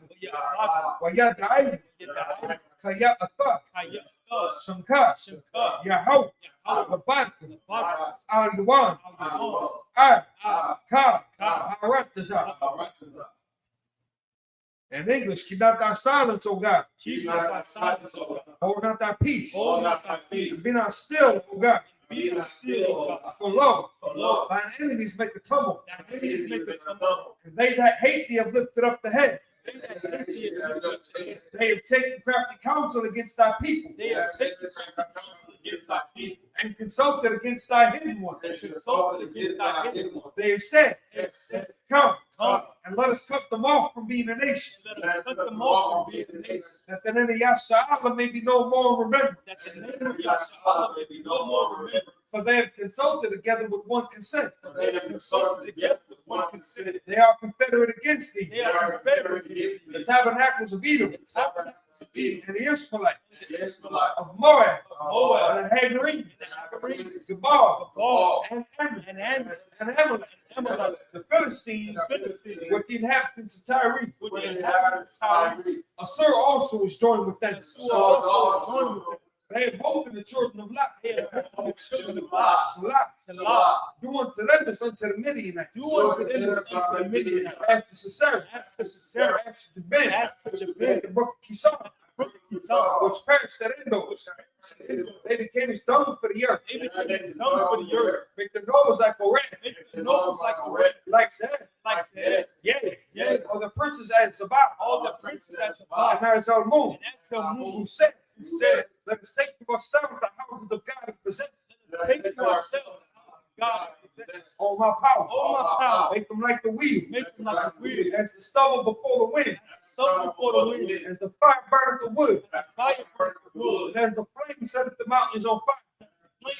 Wayadai, Kaya Atha, Shamka, Yahaw, Labat, Aliwan, Ka, Harataza. In English, keep not thy silence, O God. Keep not thy silence, O God. Hold not thy peace. Hold not thy peace. Be not still, O God. Be not still, O God. For lo, For lo, thine enemies make a tumult, thine enemies make a tumult. and they that hate thee have lifted up the head. They that hate thee have lifted up their head. They have taken crafty counsel against thy people, They have taken crafty counsel against thy people. and consulted against thy hidden one. They consulted against thy hidden one. They have said, They have said, Come, Come, and let us cut them off from being a nation, let us cut them off from being a nation, that the name of Yahshua may be no more remembered. that the name of Yahshua may be no more remembered. For they have consulted together with one consent. For they have consulted together with one consent. They are confederate against thee. They are confederate against The thee. tabernacles of Edom, The tabernacles of Edom, and the Ishmaelites, the Ishmaelites, of Moab, Moab, and the Hagarines, the Hagarenes, Gebal, Baal, and Ammon, and Ammon, and Amalek, Amalek, the Philistines, the Philistines, with the inhabitants of Tyre. with the inhabitants of Tyre. Assur also is joined with them. So also joined with them. They have hope in the children of Lot. They have hope in the children of God. Salah, Salah, do unto them as unto the Midianites. do unto them as unto the Midianites. After Sisera, After Sisera, after Jabin, after Jabin, the book of Kisan, which perished at Endor. They became as dung for the earth. they became as dung for the earth. Make the nobles like a red, Make the nobles like a red, like Zed. like said, Yea, Yea. or the princes at Zabah, all the princes as a and body. as our moon, And that's the who move said, who said, let us take to ourselves the houses of God and possess take to ourselves God, all my power. all my power, Make them like the wheel, make them like a wheel, as the stubble before the wind, stubble before the wind, as the fire burneth the wood, and fire burn the wood, and as the flame setteth the mountains on fire.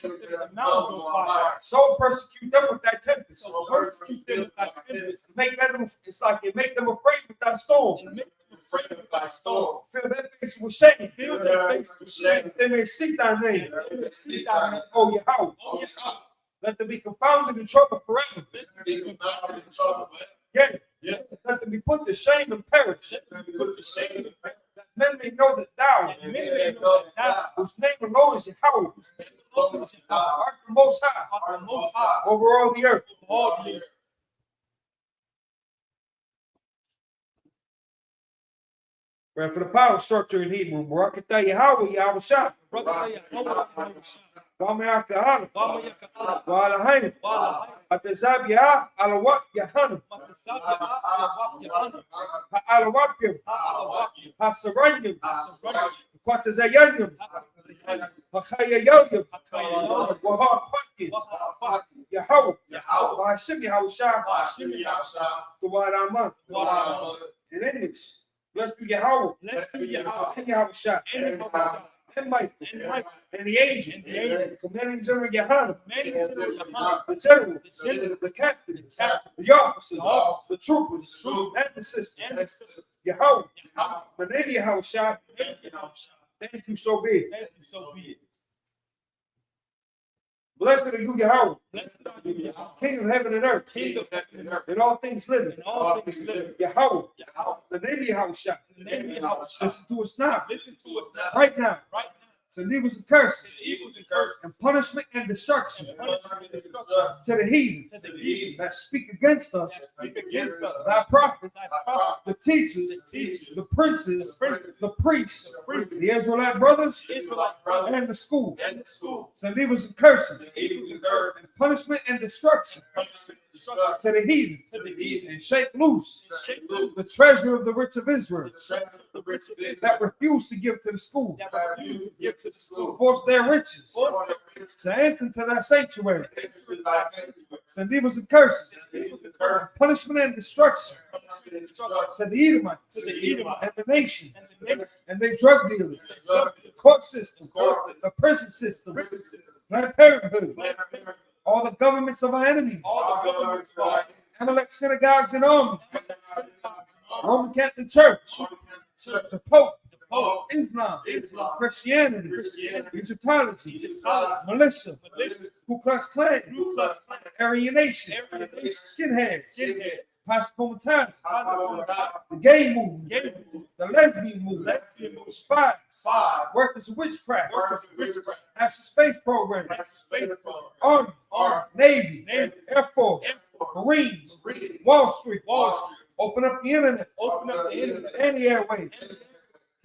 flames in the mountains on fire. So persecute them with thy tempest. So persecute them with thy tempest, Make them, it's like you make them afraid with thy storm. and make them afraid with thy storm. Fill their face with shame. Fill their face with shame. That they may seek thy name. They may seek thy name. Oh, Yahweh. Oh, Yahweh, Let them be confounded in trouble forever. let them be confounded in trouble forever. Yea. Yeah. Let them be put to shame and perish. Let them be put to shame and perish. That men may know that thou, And men may know that thou, whose name alone is Yahweh, whose name alone is Yahweh, art the most high art the most high over all the earth. over all the earth. Where for the power structure in Hebrew, Barakatah Yahweh, Yahweh Shah, Wameaka Hana, Walahaina, Atazab Yah, Alawat Yahana, Alawapim, Hasaranyam, Quatazayanyam, Hachayayoyam, Wahakwaki, Yahweh, Bahashim Yahweh Shah, Tuwaraman. In English, Blessed be Yahweh. Blessed be Yahweh. And Yahweh Shah. And Yahweh. And Michael. And Michael. And the angel. And the angel. Commanding General Yohanan. Commanding General Yohanan. The general. The general. The captain. The captain. The officers. The officers. The troopers. The troopers. And the sisters. And the sisters. Yahweh. Yahweh. My name Yahweh Shah. And Yahweh. Thank you, so be it. Thank you, so be it. Blessed are you, Yahweh, Blessed are you, Yahweh. King of heaven and earth, King of heaven and earth. and all things living. And all things living. Yahweh, Yahweh. the name Yahweh Shah. The name Yahweh. Listen to us now. Listen to us now. Right now. Right now. Send evils and curses, The evils and curses. and punishment and destruction And punishment and destruction. to the heathen To the heathen. that speak against us, That speak against us. thy prophets, Thy prophet. the teachers, The teachers. the princes, The princes. the priests, The priests. the Israelite brothers, Israelite brothers. and the school. And the school. Send evils and curses, The evils and curses. and punishment and destruction Punishment and destruction. to the heathen, To the heathen. and shake loose Shake loose. the treasure of the rich of Israel The treasure of the rich of Israel. that refuse to give to the school, That refuse to give to the school. force their riches Force their riches to enter into thy sanctuary. into thy sanctuary. Send evils and curses, The evils and curses. punishment and destruction Punishment and destruction. to the Edomites To the Edomites. and the nation And the nation. and their drug dealers, The drug the court system, court system. the prison system, Prison system. Planned Parenthood, Planned Parenthood. all the governments of our enemies, All the governments of our Amalek synagogues and armies, synagogues. Roman Catholic Church, Church. the Pope, Pope. Islam, Islam. Christianity, Christianity. Egyptology, Egyptology. militia, Militia. Ku Klux Klan, Ku Klux Klan. Aryan Nation, Aryan Nation. skinheads, Skinhead. Pascomatans, Positive. the gay movement, Gay movement. the lesbian movement, Lesbian movement. spies, Spies. workers of witchcraft, Workers of witchcraft. NASA space program, That's a space program. Army, Army. Navy, Navy. Air Force, Air Force. Marines, Marines. Wall Street, Wall Street. open up the internet, Open up the internet. and the airwaves,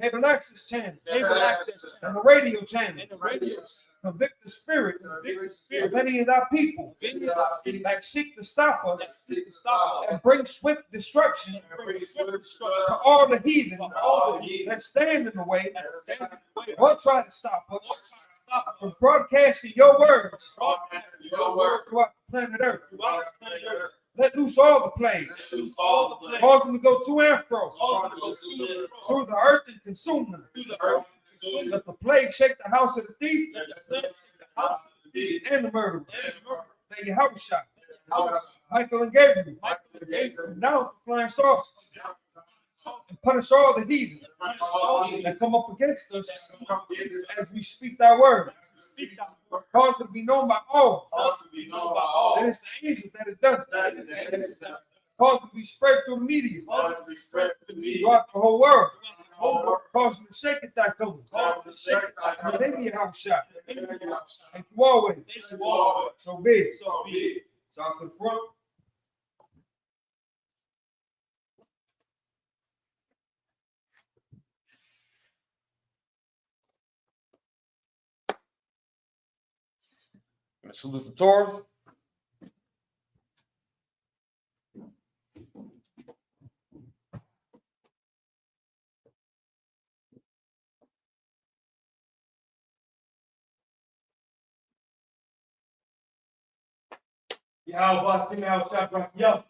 cable access channel, Cable access channel. and the radio channel. And the radio. Convict the spirit Convict the of spirit. any of thy people Any of our people that seek to stop that us seek to stop us. and bring swift destruction And bring swift to destruction. all the heathen To all the heathen that stand in the way that stand in the way. or try to stop Or us try to stop us. from broadcasting your words Broadcasting your word throughout the planet Earth. throughout the planet Earth. Let loose all the plagues, Let's lose all the plagues. cause them to go to and fro Cause them to go to and fro. through the earth and consume them. Through the earth. Consume Let the plague shake the house of the thief Let the plagues in the house of the thief and the murderer. and the murderer. May Yahweh Shah, How Michael and Gabriel, Michael and Gabriel come down with the flying saucers and punish all the heathen that come up against us as we speak thy word. speak that word. Cause it to be known by all Cause to be known by that all. it's the angel that has done That it. is the end of that. Cause it to be spread through the media Cause to be spread to the media. throughout the whole world. Whole world. Cause it to shake it thy color. Cause to shake it like And the name of Yahweh Shah. Thank Thank you always. you all. So be it. So be it. So out to the front. Salute the Torah. Yo.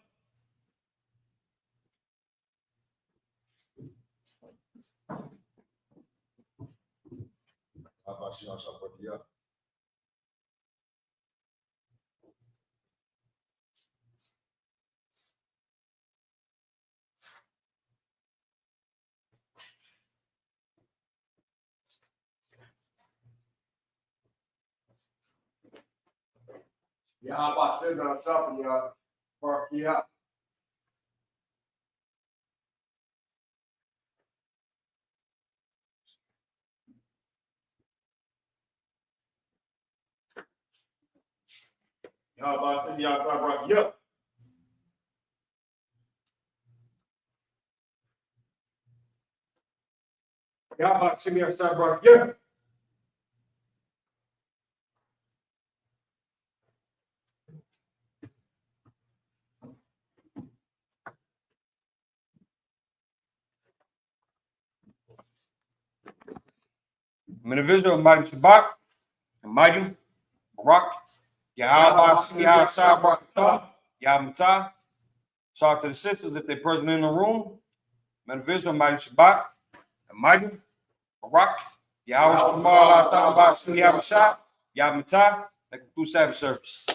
Y'all about to on top of y'all. Park you up. Y'all about to y'all talk about yo. Y'all about to see me on top about yo. Minivision, Mighty Shabbat, and Mighty Barak, Yahweh, Yahweh, Sabbath, Yahweh, Matah. Shout out to the sisters if they're present in the room. Man of Israel, Mighty Shabbat, and Michael, Barak, Yahweh Shemar, Allah, Ta'ala, Yahweh Shah, Yahweh Matah, that concludes Sabbath service.